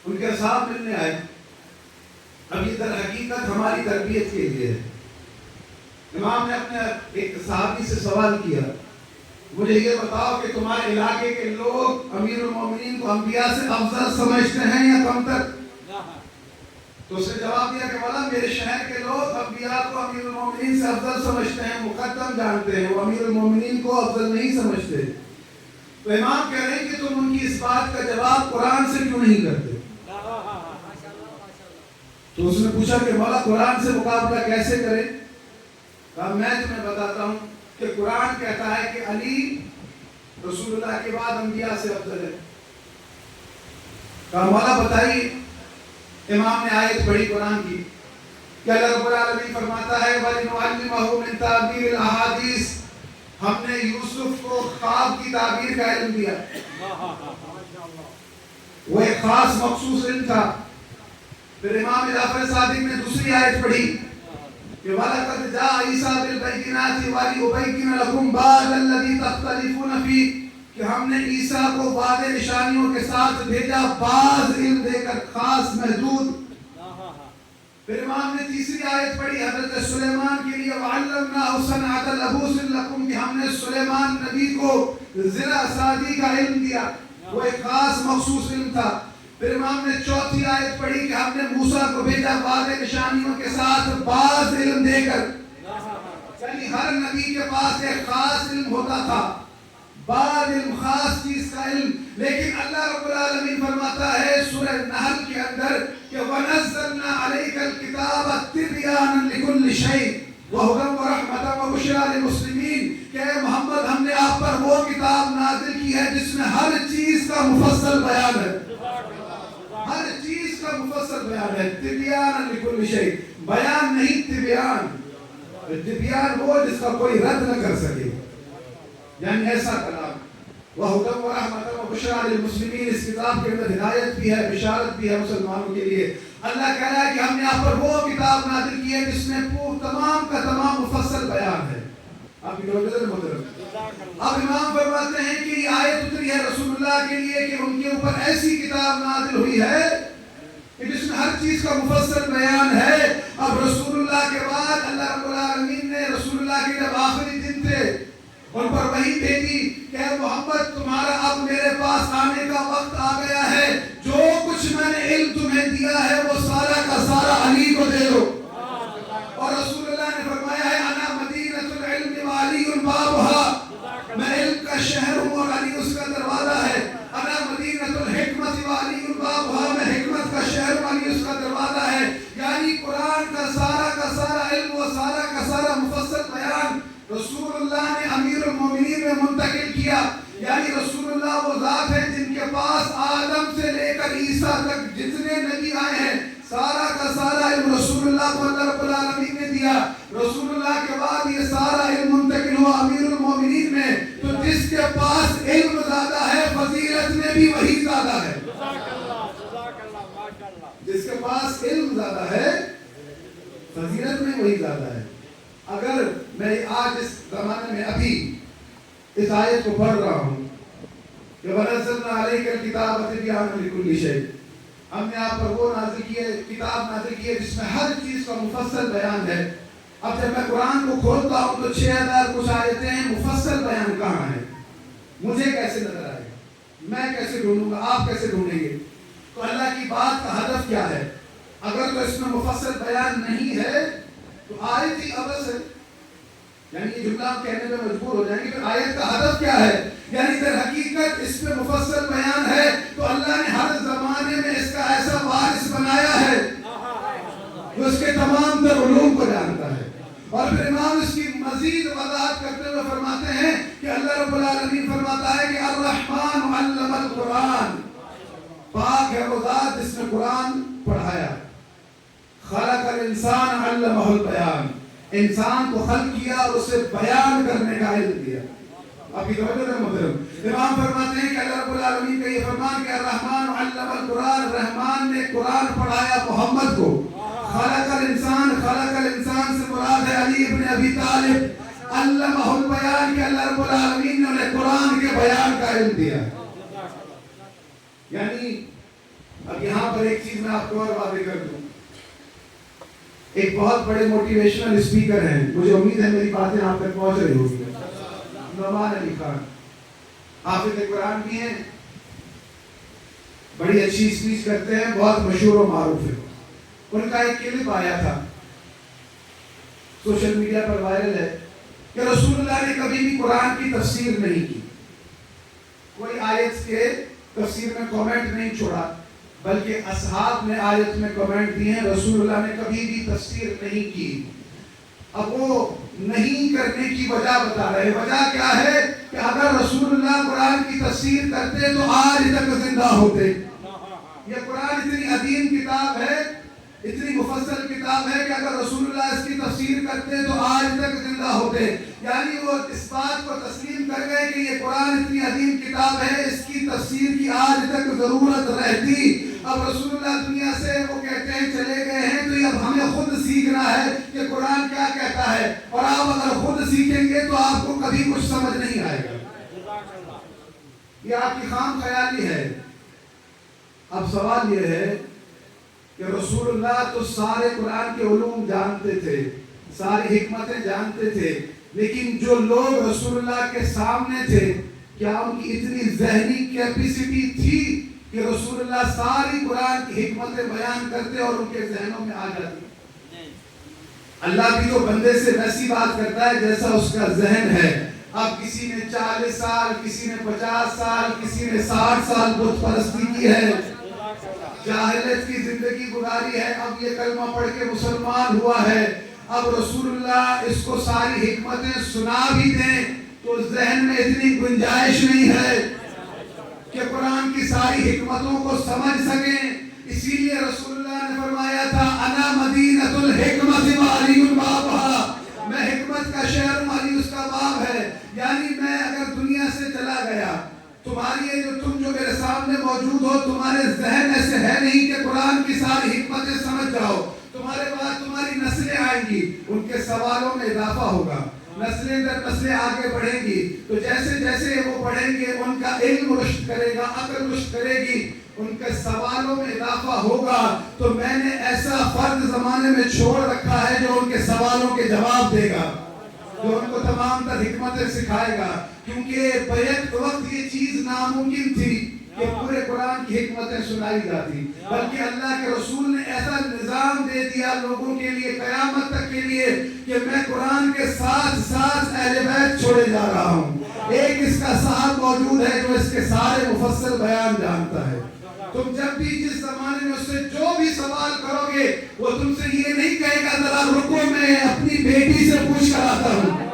ان کے صاحب ملنے آئے. اب یہ در حقیقت ہماری تربیت کے لیے ہے. امام نے اپنے ایک صحابی سے سوال کیا، مجھے یہ بتاؤ کہ تمہارے علاقے کے لوگ امیر المومنین کو انبیاء سے افضل سمجھتے ہیں یا کم تر؟ تو اس نے جواب دیا کہ مولا میرے شہر کے لوگ انبیاء کو امیر المومنین سے افضل سمجھتے ہیں، مقدم جانتے ہیں، وہ امیر المومنین کو افضل نہیں سمجھتے. تو امام کہہ رہے ہیں کہ تم ان کی اس بات کا جواب قرآن سے کیوں نہیں کرتے؟ تو اس نے پوچھا کہ مولا قرآن سے مقابلہ کیسے کریں؟ کہا میں تمہیں بتاتا ہوں کہ قرآن کہتا ہے کہ علی رسول اللہ کے بعد انبیاء سے افضل ہے. کہا مولا بتائیے. امام نے آیت پڑھی قرآن کی کہ اللہ رب العالمین فرماتا ہے وَلِنُعَلِّمَهُ مِن تَعْبِيرِ الْأَحَادِيثِ، ہم نے یوسف کو خواب کی تعبیر کا علم دیا. وہ ایک خاص مخصوص علم تھا. پھر امام جعفر صادق نے دوسری آیت پڑھی کہ وَلَقَدْ جَاءَ عِيسَىٰ بِالْبَيِّنَاتِ وَلِأُبَيِّنَ لَكُمْ بَعْضَ الَّذِي تَخْتَلِفُونَ فِيهِ، کہ ہم نے عیسیٰ کو واضح نشانیوں کے ساتھ بھیجا، بعض علم دے کر، خاص محدود. پھر امام نے تیسری آیت پڑھی حضرت سلیمان کے لیے وَعَلَّمْنَاهُ صَنْعَةَ لَبُوسٍ لَكُمْ، کہ ہم نے سلیمان نبی کو زرع سازی کا علم دیا. وہ ایک خاص مخصوص علم تھا. پھر امام نے چوتھی آیت پڑھی کہ ہم نے موسیٰ کو بھیجا واضح نشانیوں کے ساتھ، بعض علم دے کر. یعنی ہر نبی کے پاس ایک خاص علم ہوتا تھا، بعض علم، خاص چیز کا علم. لیکن اللہ رب العالمین فرماتا ہے سورہ نحل کے اندر کہ وَنَزَّلْنَا عَلَيْكَ الْكِتَابَ تِبْيَانًا لِكُلِّ شَيْءٍ وَهُدًى وَرَحْمَةً وَبُشْرَىٰ لِلْمُسْلِمِينَ، کہ اے محمد ہم نے آپ پر وہ کتاب نازل کی ہے جس میں ہر چیز کا مفصل بیان ہے. ہر چیز کا مفصل بیان ہے. تِبْيَانًا لِكُلِّ شَيْءٍ، بیان نہیں تبیان. تبیان وہ جس کا کوئی رد نہ کر سکے، یعنی ایسا کلام. وَهُدًى وَرَحْمَةً وَبُشْرَىٰ لِلْمُسْلِمِينَ، اس کتاب کے اندر ہدایت بھی ہے، بشارت بھی ہے مسلمانوں کے لیے. اللہ کہہ رہا ہے کہ ہم نے یہاں پر وہ کتاب نازل کی ہے جس میں تمام کا تمام مفصل بیان ہے. آپ کی توجہ محترم. اب امام فرماتے ہیں کہ یہ آیت اتری ہے رسول اللہ کے لیے کہ ان کے اوپر ایسی کتاب نازل ہوئی ہے کہ جس میں ہر چیز کا مفصل بیان ہے. اب رسول اللہ کے بعد اللہ رب العالمین نے رسول اللہ کے جب آخری دن تھے ان پر وحی بھیجی کہ محمد تمہارا اب میرے پاس آنے کا وقت آ گیا ہے، جو کچھ میں نے علم تمہیں دیا ہے وہ سارا کا سارا علی کو دے دو. اور رسول اللہ نے فرمایا ہے انا مدینۃ العلم وعلی بابها، میں علم کا شہر ہوں اور علی اس کا دروازہ ہے. انا مدینۃ الحکمت وعلی بابها، میں حکمت کا شہر ہوں، علی اس کا دروازہ ہے. یعنی قرآن کا سارا علم و سارا کا سارا مفصل بیان رسول اللہ نے امیر المومنین میں منتقل کیا. یعنی رسول اللہ وہ ذات ہے جن کے پاس آدم سے لے کر عیسیٰ تک جتنے نبی آئے ہیں سارا کا سارا علم رسول اللہ کو اللہ رب العالمین نے دیا. رسول اللہ کے بعد یہ سارا علم منتقل ہوا امیر المومنین میں. تو جس کے پاس علم زیادہ ہے فضیلت میں بھی وہی زیادہ ہے. جس کے پاس علم زیادہ ہے فضیلت میں وہی زیادہ ہے. اگر میں آج اس زمانے میں ابھی اس آیت کو پڑھ رہا ہوں کہ وَنَزَّلْنَا عَلَيْكَ الْكِتَابَ تِبْيَانًا لِكُلِّ شَيْءٍ، ہم نے آپ پر وہ کتاب نازل کی ہے جس میں ہر چیز کا مفصل بیان ہے. اب جب میں قرآن کو کھولتا ہوں تو 6000 کچھ آیتیں ہیں، مفصل بیان کہاں ہے؟ مجھے کیسے نظر آئے گا؟ میں کیسے ڈھونڈوں گا؟ آپ کیسے ڈھونڈیں گے؟ تو اللہ کی بات کا ہدف کیا ہے؟ اگر تو اس میں مفصل بیان نہیں ہے تو آیت ہی عبث ہے. یعنی یہ جملہ آپ کہنے میں مجبور ہو جائیں گے کہ آیت کا ہدف کیا ہے؟ یعنی در حقیقت اس میں مفصل بیان ہے تو اللہ نے ہر زمانے میں اس کا ایسا وارث بنایا ہے جو اس کے تمام تر علوم کو جانتا ہے. اور پھر امام اس کی مزید وضاحت کرتے ہوئے فرماتے ہیں کہ اللہ رب العالمین فرماتا ہے کہ الرحمن علم القرآن، پاک ہے وہ ذات جس نے قرآن پڑھایا. خلق الانسان علمہ البیان، انسان کو خلق کیا اور اسے بیان کرنے کا علم دیا. آپ کی توجہ ہے محترم. امام فرماتے ہیں کہ اللہ رب العالمین کا یہ فرمان کہ الرحمن علم القرآن، رحمان نے قرآن پڑھایا محمد کو. خلق الانسان سے مراد ہے علی ابن ابی طالب. علمہ البیان کہ اللہ رب العالمین نے انہیں قرآن کے بیان کا علم دیا. یعنی اب یہاں پر ایک چیز میں آپ کو اور واضح کر دوں. ایک بہت بڑے موٹیویشنل اسپیکر ہیں، مجھے امید ہے میری باتیں آپ تک پہنچ رہی ہوگی، نعمان علی خان. حافظ قرآن بھی ہیں، بڑی اچھی اسپیچ کرتے ہیں، بہت مشہور و معروف ہے. ان کا ایک کلپ آیا تھا سوشل میڈیا پر وائرل ہے کہ رسول اللہ نے کبھی بھی قرآن کی تفسیر نہیں کی، کوئی آیت کے تفسیر میں کامنٹ نہیں چھوڑا، بلکہ اصحاب نے آیت میں کمنٹ دیے ہیں رسول اللہ نے کبھی بھی تفسیر نہیں کی. اب وہ نہیں کرنے کی وجہ بتا رہے. وجہ کیا ہے کہ اگر رسول اللہ قرآن کی تفسیر کرتے تو آج تک زندہ ہوتے. یہ قرآن اتنی عظیم کتاب ہے، اتنی مفصل کتاب ہے کہ اگر رسول اللہ اس کی تفسیر کرتے تو آج تک زندہ ہوتے. یعنی وہ اس بات کو تسلیم کر گئے کہ یہ قرآن اتنی عظیم کتاب ہے، اس کی تفسیر کی آج تک ضرورت رہتی. اب رسول اللہ دنیا سے وہ کہتے ہیں چلے گئے ہیں تو اب ہمیں خود سیکھنا ہے کہ قرآن کیا کہتا ہے. اور آپ اگر خود سیکھیں گے تو آپ کو کبھی کچھ سمجھ نہیں آئے گا. یہ آپ کی خام خیالی ہے. اب سوال یہ ہے کہ رسول اللہ تو سارے قرآن کے علوم جانتے تھے، ساری حکمتیں جانتے تھے، لیکن جو لوگ رسول اللہ کے سامنے تھے کیا ان کی اتنی ذہنی کیپیسٹی تھی کہ رسول اللہ ساری قرآن کی حکمتیں بیان کرتے اور ان کے ذہنوں میں آ جاتی؟ اللہ بھی تو بندے سے ویسی بات کرتا ہے جیسا اس کا ذہن ہے. اب کسی نے 40 سال، کسی نے 50 سال، کسی نے 60 سال بت پرستی کی ہے، جاہلیت کی زندگی گزاری ہے، اب یہ کلمہ پڑھ کے مسلمان ہوا ہے. اب رسول اللہ اس کو ساری حکمتیں سنا بھی دیں تو ذہن میں اتنی گنجائش نہیں ہے کہ قرآن کی ساری حکمتوں کو سمجھ سکیں. اسی لیے رسول اللہ نے فرمایا تھا انا مدینۃ الحکمت وعلی بابها، میں کا شہر علی اس کا باب ہے. یعنی میں اگر دنیا سے چلا گیا، تمہاری یہ جو تم جو میرے سامنے موجود ہو، تمہارے ذہن ایسے ہے نہیں کہ قرآن کی ساری حکمتیں سمجھ جاؤ. تمہارے بعد تمہاری نسلیں آئیں گی، ان کے سوالوں میں اضافہ ہوگا، نسلیں در نسلیں آگے بڑھیں گی. تو جیسے جیسے وہ بڑھیں گے، ان کا علم رشد کرے گا، عقل رشد کرے گی، ان کے سوالوں میں اضافہ ہوگا. تو میں نے ایسا فرد زمانے میں چھوڑ رکھا ہے جو ان کے سوالوں کے جواب دے گا، جو ان کو تمام تر حکمتیں سکھائے گا. کیونکہ بیک وقت یہ چیز ناممکن تھی کہ پورے قرآن کی حکمتیں سنائی جاتی، بلکہ اللہ کے رسول نے ایسا نظام دے دیا لوگوں کے لیے قیامت تک کے لیے کہ میں قرآن کے ساتھ ساتھ اہل بیت چھوڑے جا رہا ہوں. ایک اس کا صاحب موجود ہے جو اس کے سارے مفصل بیان جانتا ہے. تم جب بھی جس زمانے میں اس سے جو بھی سوال کرو گے، وہ تم سے یہ نہیں کہے گا ذرا رکو میں اپنی بیٹی سے پوچھ کر آتا ہوں،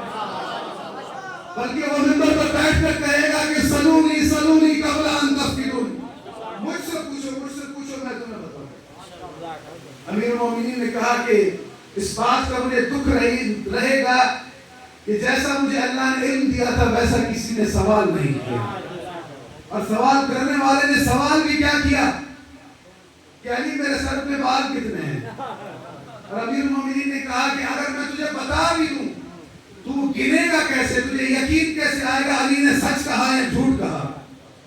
بلکہ وہ منبر پر بیٹھ کر کہے گا کہ سلونی سلونی قبل ان تفتنون، مجھ سے پوچھو میں تمہیں بتاؤں. امیر المومنین نے کہا کہ اس بات کا مجھے دکھ رہے گا کہ جیسا مجھے اللہ نے علم دیا تھا ویسا کسی نے سوال نہیں کیا. اور سوال کرنے والے نے سوال بھی کیا کیا کہ علی میرے سر پہ بال کتنے ہیں. اور امیر المومنین نے کہا کہ اگر میں تجھے بتا بھی دوں تو گنے گا کیسے، تجھے یقین کیسے آئے گا علی نے سچ کہا یا جھوٹ کہا.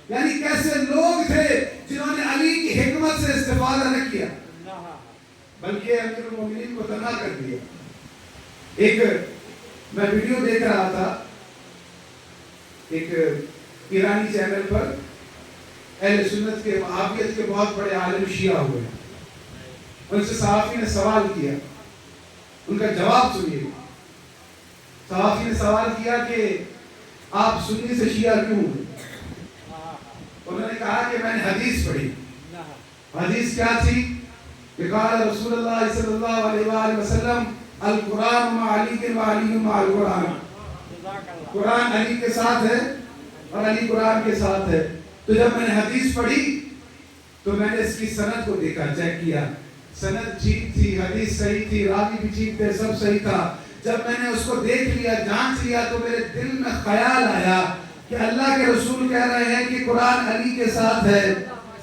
یعنی کیسے لوگ تھے جنہوں نے علی کی حکمت سے استفادہ نہ کیا بلکہ امیر المومنین کو تنہا کر دیا. ایک میں ویڈیو دیکھ رہا تھا ایک ایرانی چینل پر، اہل سنت کے وہابیت کے بہت بڑے عالم شیعہ ہوئے، ان سے صحافی نے سوال کیا، ان کا جواب سنیے. صحافی نے سوال کیا کہ آپ سنی سے شیعہ کیوں ہوئے؟ انہوں نے کہا کہ میں نے حدیث پڑھی. حدیث کیا تھی کہ قال رسول اللہ صلی اللہ علیہ وآلہ وسلم القرآن مع علی و علی مع القرآن، قرآن علی کے ساتھ ہے اور علی قرآن کے ساتھ ہے. تو جب میں نے حدیث پڑھی تو میں نے اس کی سند کو دیکھا، چیک کیا، سند ٹھیک تھی، حدیث صحیح تھی، راوی بھی ٹھیک تھے، سب صحیح تھا. جب میں نے اس کو دیکھ لیا، جانچ لیا، تو میرے دل میں خیال آیا کہ اللہ کے رسول کہہ رہے ہیں کہ قرآن علی کے ساتھ ہے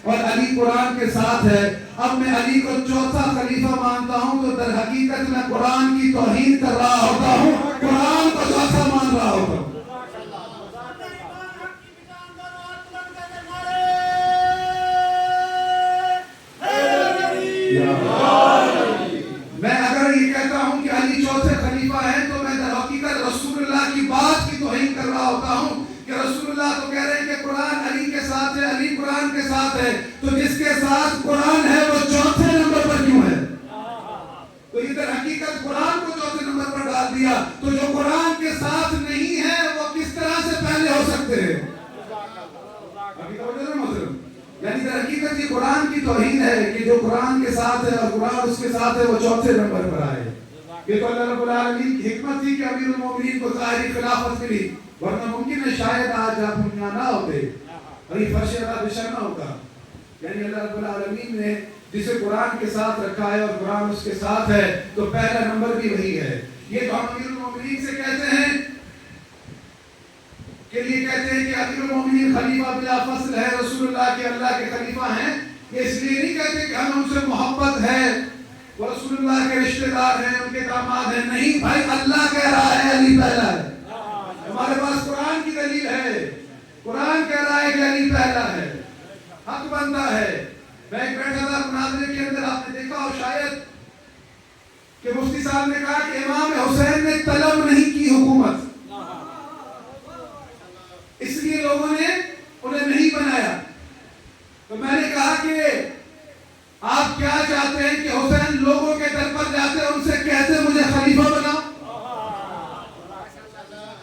اور علی قرآن کے ساتھ ہے. اب میں علی کو چوتھا خلیفہ مانتا ہوں تو در حقیقت میں قرآن کی توہین کر رہا ہوتا ہوں، قرآن کو چوتھا مان رہا ہوتا ہوں. میں اگر یہ کہتا ہوں کہ علی چوتھے خلیفہ ہیں تو میں در حقیقت رسول اللہ کی بات کی توہین کر رہا ہوتا ہوں کہ رسول اللہ تو کہہ رہے ہیں کہ قرآن علی کے ساتھ ہے، علی قرآن کے ساتھ ہے. تو جس کے ساتھ قرآن ہے وہ چوتھے نمبر پر کیوں ہے؟ تو یہ در حقیقت قرآن کو چوتھے نمبر پر ڈال دیا. تو جو قرآن کے ساتھ نہیں ہے وہ کس طرح سے پہلے ہو سکتے ہیں؟ ابھی توجہ نہ مطلب، یعنی در حقیقت یہ قرآن کی توہین ہے کہ جو قرآن کے ساتھ ہے اور قرآن اس کے ساتھ ہے وہ چوتھے نمبر پر آئے. یہ تو اللہ رب العالمین کی حکمت تھی کہ امیر المومنین کو ظاہری خلافت ملی، ورنہ ممکن ہے شاید آج آپ ہم یہاں نہ ہوتے اور یہ فرش اللہ بشر نہ ہوتا. یعنی اللہ رب العالمین نے جسے قرآن کے ساتھ رکھا ہے اور قرآن اس کے ساتھ ہے تو پہلا نمبر بھی وہی ہے. یہ تو ہم امیر المومنین سے کہتے ہیں کہ یہ کہتے ہیں کہ امیر المومنین خلیفہ بلا فصل ہے، رسول اللہ کے اللہ کے خلیفہ ہیں. یہ اس لیے نہیں کہتے کہ ہمیں ان سے محبت ہے، وہ رسول اللہ کے رشتہ دار ہیں، ان کے داماد ہیں. نہیں بھائی، اللہ کہہ رہا ہے علی پہلا ہے. ہمارے پاس قرآن کی دلیل ہے، قرآن کہہ رہا ہے کہ علی پہلا ہے، حق بندہ ہے. میں ایک بیٹھا تھا مناظرے کے اندر، آپ نے دیکھا ہو شاید کہ مفتی صاحب نے کہا کہ امام حسین نے طلب نہیں کی حکومت، اس لیے لوگوں نے انہیں نہیں بنایا. تو میں نے کہا کہ آپ کیا چاہتے ہیں کہ حسین لوگوں کے در پر جاتے ان سے کہتے مجھے خلیفہ بناؤ؟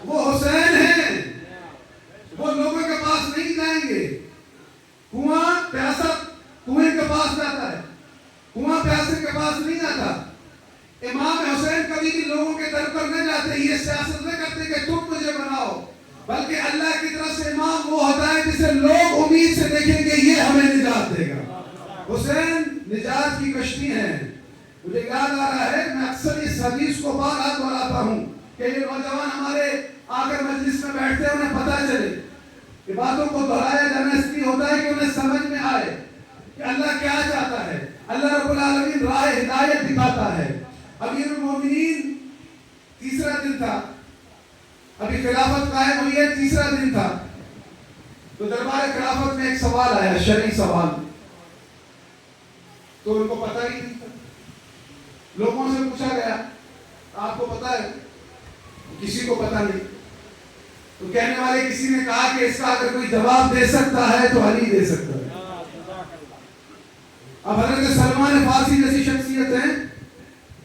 وہ حسین ہیں، وہ لوگوں کے پاس نہیں جائیں گے. کنواں پیاسا کنویں کے پاس جاتا ہے، کنواں پیاسے کے پاس نہیں جاتا. امام حسین کبھی بھی لوگوں کے در پر نہ جاتے، یہ سیاست نہ کرتے کہ تم مجھے بناؤ، بلکہ اللہ کی طرف سے امام وہ ہوتا ہے جسے لوگ امید سے دیکھیں گے یہ ہمیں نجات دے گا. حسین نجات کی کشتی ہیں. مجھے یاد آ رہا ہے، میں اکثر اس حدیث کو بار بار دہراتا ہوں کہ یہ نوجوان ہمارے آ کر مجلس میں بیٹھتے ہیں انہیں پتہ چلے، یہ باتوں کو دہرایا جانا اس لیے ہوتا ہے کہ انہیں سمجھ میں آئے کہ اللہ کیا چاہتا ہے۔ اللہ رب العالمین راہ ہدایت دکھاتا ہے۔ امیر المومنین تیسرا دن تھا، ابھی خلافت قائم ہوئی ہے، تیسرا دن تھا، تو دربار خلافت میں ایک سوال آیا، شرعی سوال، تو ان کو پتہ ہی نہیں تھا۔ لوگوں سے پوچھا گیا آپ کو پتہ ہے؟ کسی کو پتہ نہیں۔ تو کہنے والے کسی نے کہا کہ اس کا اگر کوئی جواب دے سکتا ہے تو علی دے سکتا ہے۔ اب حضرت سلمان فارسی جیسی شخصیت ہیں،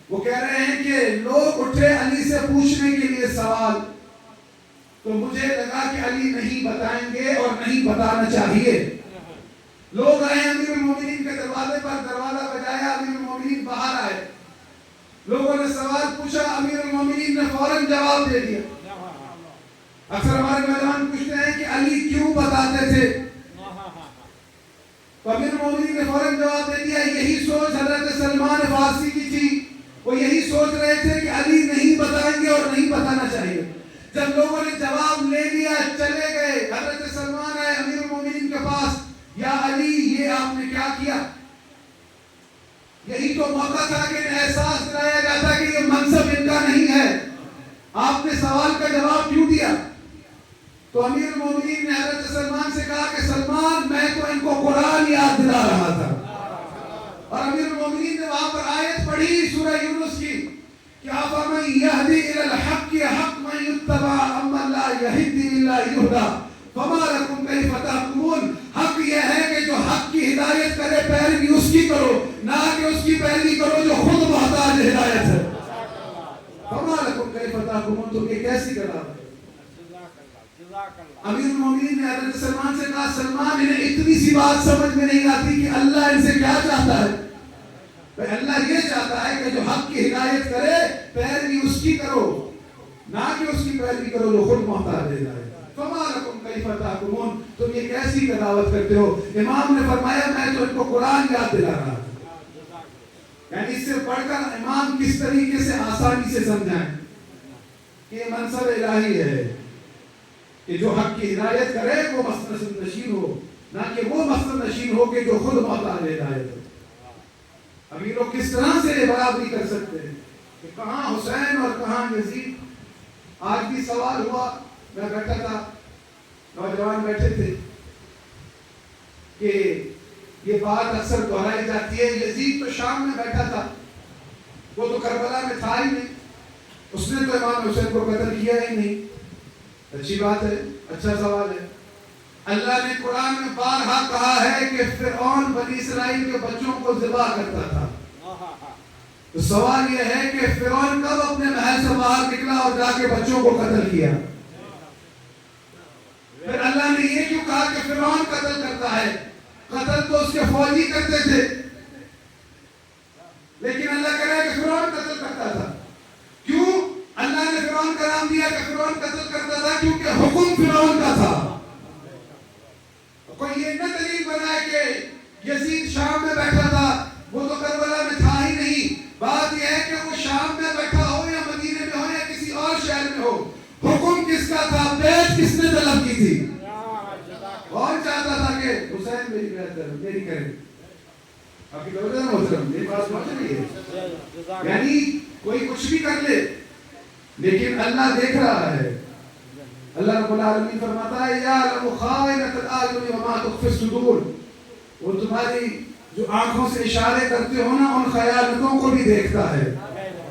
وہ کہہ رہے ہیں کہ لوگ اٹھے علی سے پوچھنے کے لیے سوال، تو مجھے لگا کہ علی نہیں بتائیں گے اور نہیں بتانا چاہیے۔ لوگ آئے امیر المومنین کے دروازے پر، دروازہ بجایا، امیر المومنین باہر آئے، لوگوں نے سوال پوچھا، امیر المومنین نے فوراً جواب دے دیا۔ اکثر ہمارے نوجوان پوچھتے ہیں کہ علی کیوں بتاتے تھے، تو امیر المومنین نے فوراً جواب دے دیا۔ یہی سوچ حضرت سلمان فارسی کی تھی، وہ یہی سوچ رہے تھے کہ علی نہیں بتائیں گے اور نہیں بتانا چاہیے۔ جب لوگوں نے جواب لے لیا چلے گئے، حضرت سلمان آئے امیر المومنین کے پاس، یا علی یہ آپ نے کیا کیا؟ یہی تو موقع تھا کہ احساس دلایا جاتا کہ یہ منصب ان کا نہیں ہے، آپ نے سوال کا جواب کیوں دیا؟ تو امیر المومنین نے حضرت سلمان سے کہا کہ سلمان میں تو ان کو قرآن یاد دلا رہا تھا، اور امیر المومنین نے وہاں پر آیت پڑھی سورہ یونس کی کہ أَفَمَن يَهْدِي إِلَى الْحَقِّ أَحَقَّ يُتَّبَعَ أَمَّن لَا يَهْدِي إِلَّا يُهْدَىٰ فَمَا لَكُمْ كَيْفَ تَحْكُمُونَ۔ حق یہ ہے کہ جو حق کی ہدایت کرے پیروی اس کی کرو، نہ کہ اس کی پیروی کرو جو خود محتاج ہدایت ہے۔ فَمَا لَكُمْ كَيْفَ تَحْكُمُونَ، تو یہ کیسی کتاب ہے؟ امیر المومنین نے حضرت سلمان سے کہا سلمان انہیں اتنی سی بات سمجھ میں نہیں آتی کہ اللہ ان سے کیا چاہتا ہے؟ اللہ یہ چاہتا ہے کہ جو حق کی ہدایت کرے پیروی اس کی کرو، نہ کہ اس کی پیروی کرو جو خود محتاج ہدایت۔ فما لکم کیف تحکمون، تم یہ کیسی قضاوت کرتے ہو؟ امام نے فرمایا میں تو ان کو قرآن یاد دلا رہا تھا، یعنی اس سے پڑھ کر امام کس طریقے سے آسانی سے سمجھائیں کہ یہ منصب الہی ہے کہ جو حق کی ہدایت کرے وہ مسند نشین ہو، نہ کہ وہ مسند نشین ہو کہ جو خود محتاج ہدایت ہو۔ ابھی لوگ کس طرح سے برابری کر سکتے ہیں کہ کہاں حسین اور کہاں یزید؟ آج بھی سوال ہوا، میں بیٹھا تھا، نوجوان بیٹھے تھے، کہ یہ بات اکثر دہرائی جاتی ہے یزید تو شام میں بیٹھا تھا، وہ تو کربلا میں تھا ہی نہیں، اس نے تو امام حسین کو قتل کیا ہی نہیں۔ اچھی بات ہے، اچھا سوال ہے۔ اللہ نے قرآن میں بارہا کہا ہے کہ فرعون بنی اسرائیل کے بچوں کو ذبح کرتا تھا، تو سوال یہ ہے کہ فرعون کب اپنے محل سے باہر نکلا اور جا کے بچوں کو قتل کیا؟ پھر اللہ نے یہ کیوں کہا کہ فرعون قتل کرتا ہے؟ قتل تو اس کے فوجی کرتے تھے، لیکن اللہ کہہ رہا ہے کہ فرعون قتل کرتا تھا۔ کیوں اللہ نے فرعون کا نام دیا کہ فرعون قتل کرتا تھا؟ کیونکہ حکم فرعون کا تھا۔ کوئی یہ نہ دلیل بنائے کہ یزید شام میں بیٹھا تھا، وہ تو کربلا میں تھا ہی نہیں۔ بات یہ ہے کہ وہ شام میں بیٹھا ہو یا مدینے میں ہو یا کسی اور شہر میں ہو، حکم کس کا تھا؟ بیعت کس نے طلب کی تھی؟ کون چاہتا تھا کہ حسین میری بیعت کریں، میری کریں؟ آپ کی توجہ ہے محترم، میری بات سمجھ رہی ہے؟ یعنی کوئی کچھ بھی کر لے لیکن اللہ دیکھ رہا ہے۔ اللہ رب العالمین فرماتا ہے یعلم خائنۃ الاعین وما تخفی الصدور، وہ تمہاری جو آنکھوں سے اشارے کرتے ہو نا ان خیانتوں کو بھی دیکھتا ہے،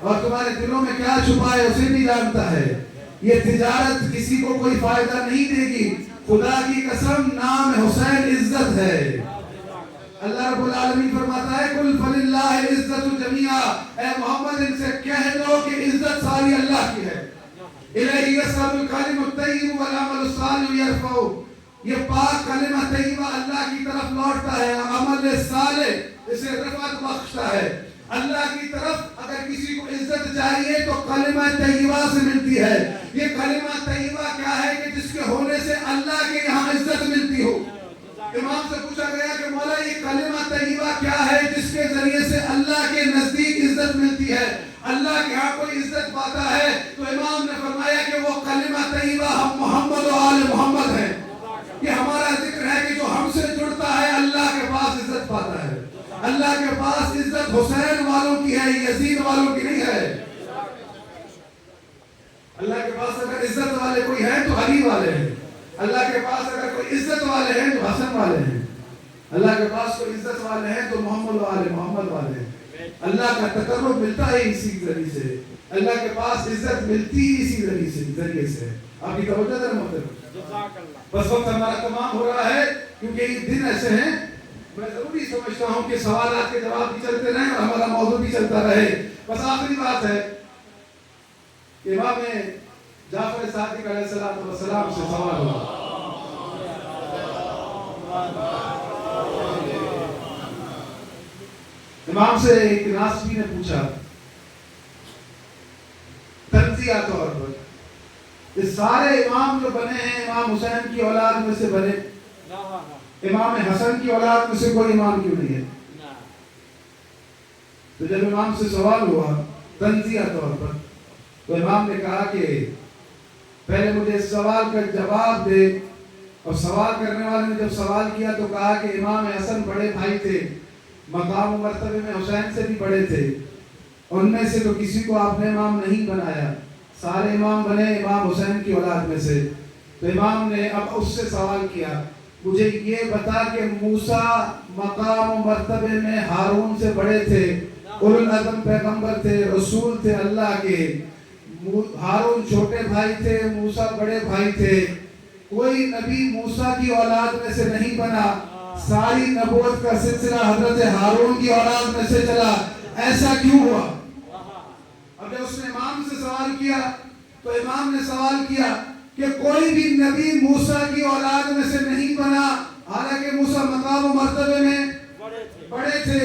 اور تمہارے دلوں میں کیا چھپا ہے اسے بھی جانتا ہے۔ یہ تجارت کسی کو کوئی فائدہ نہیں دے گی، خدا کی قسم نام حسین عزت ہے۔ اللہ رب العالمین فرماتا ہے قل فللہ العزت جمیعا، اے محمد ان سے کہہ دو کہ عزت ساری اللہ کی ہے۔ الیہ یصعد الکلم الطیب والعمل الصالح یرفعہ، یہ پاک کلمہ طیبہ اللہ کی طرف لوٹتا ہے، عمل صالح اسے رفعت بخشتا ہے۔ اللہ کی طرف اگر کسی کو عزت چاہیے تو کلمہ طیبہ سے ملتی ہے۔ یہ کلمہ طیبہ کیا ہے کہ جس کے ہونے سے اللہ کے یہاں عزت ملتی ہو۔ امام سے پوچھا گیا کہ مولا یہ کلمہ طیبہ کیا ہے جس کے ذریعے سے اللہ کے نزدیک عزت ملتی ہے؟ اللہ کے ہاں کوئی عزت پاتا ہے تو امام نے فرمایا کہ وہ کلمہ طیبہ ہم محمد و آل محمد ہیں. یہ ہمارا ذکر ہے کہ جو ہم سے جڑتا ہے اللہ کے پاس عزت پاتا ہے. اللہ کے پاس عزت حسین والوں کی ہے, یزید والوں کی نہیں ہے. اللہ کے پاس اگر عزت والے کوئی ہیں تو علی والے ہیں. اللہ کے پاس اگر کوئی عزت والے ہیں تو حسن والے ہیں. اللہ کے پاس کوئی عزت والے ہیں تو محمد والے محمد والے ہیں. اللہ کا تقرب ملتا ہے اسی ذریعے سے. اللہ کے پاس عزت ملتی ہی اسی ذریعے سے. آپ کی توجہ ہے محترم. بس وقت ہمارا تمام ہو رہا ہے کیونکہ یہ دن ایسے ہیں. میں ضروری سمجھتا ہوں کہ سوالات کے جواب بھی چلتے رہیں اور ہمارا موضوع بھی چلتا رہے. بس آخری بات ہے کہ امام جعفر صادق علیہ السلام سے سوال ہوا. امام سے ایک ناسبی نے پوچھا تنزیہ طور پر کہ سارے امام جو بنے ہیں امام حسین کی اولاد میں سے بنے, امام حسن کی اولاد میں سے کوئی امام کیوں نہیں ہے؟ تو جب امام سے سوال ہوا تنزیہ طور پر تو امام نے کہا کہ پہلے مجھے اس سوال کا جواب دے. اور سوال کرنے والے نے جب سوال کیا تو کہا کہ امام حسن بڑے بھائی تھے, مقام و مرتبے میں حسین سے بھی بڑے تھے, ان میں سے تو کسی کو آپ نے امام نہیں بنایا, سارے امام بنے امام حسین کی اولاد میں سے. تو امام نے اب اس سے سوال کیا مجھے یہ بتا کہ موسیٰ مقام و مرتبے میں ہارون سے بڑے تھے, اولو العزم پیغمبر تھے, رسول تھے اللہ کے, ہارون چھوٹے بھائی تھے, موسیٰ بڑے بھائی تھے, کوئی نبی موسیٰ کی اولاد میں سے نہیں بنا, ساری نبوت کا سلسلہ حضرت ہارون کی اولاد میں سے چلا, ایسا کیوں ہوا؟ اب جب اس نے امام سے سوال کیا تو امام نے سوال کیا کہ کوئی بھی نبی موسیٰ کی اولاد میں سے نہیں بنا, حالانکہ موسیٰ مقام و مرتبے میں بڑے تھے,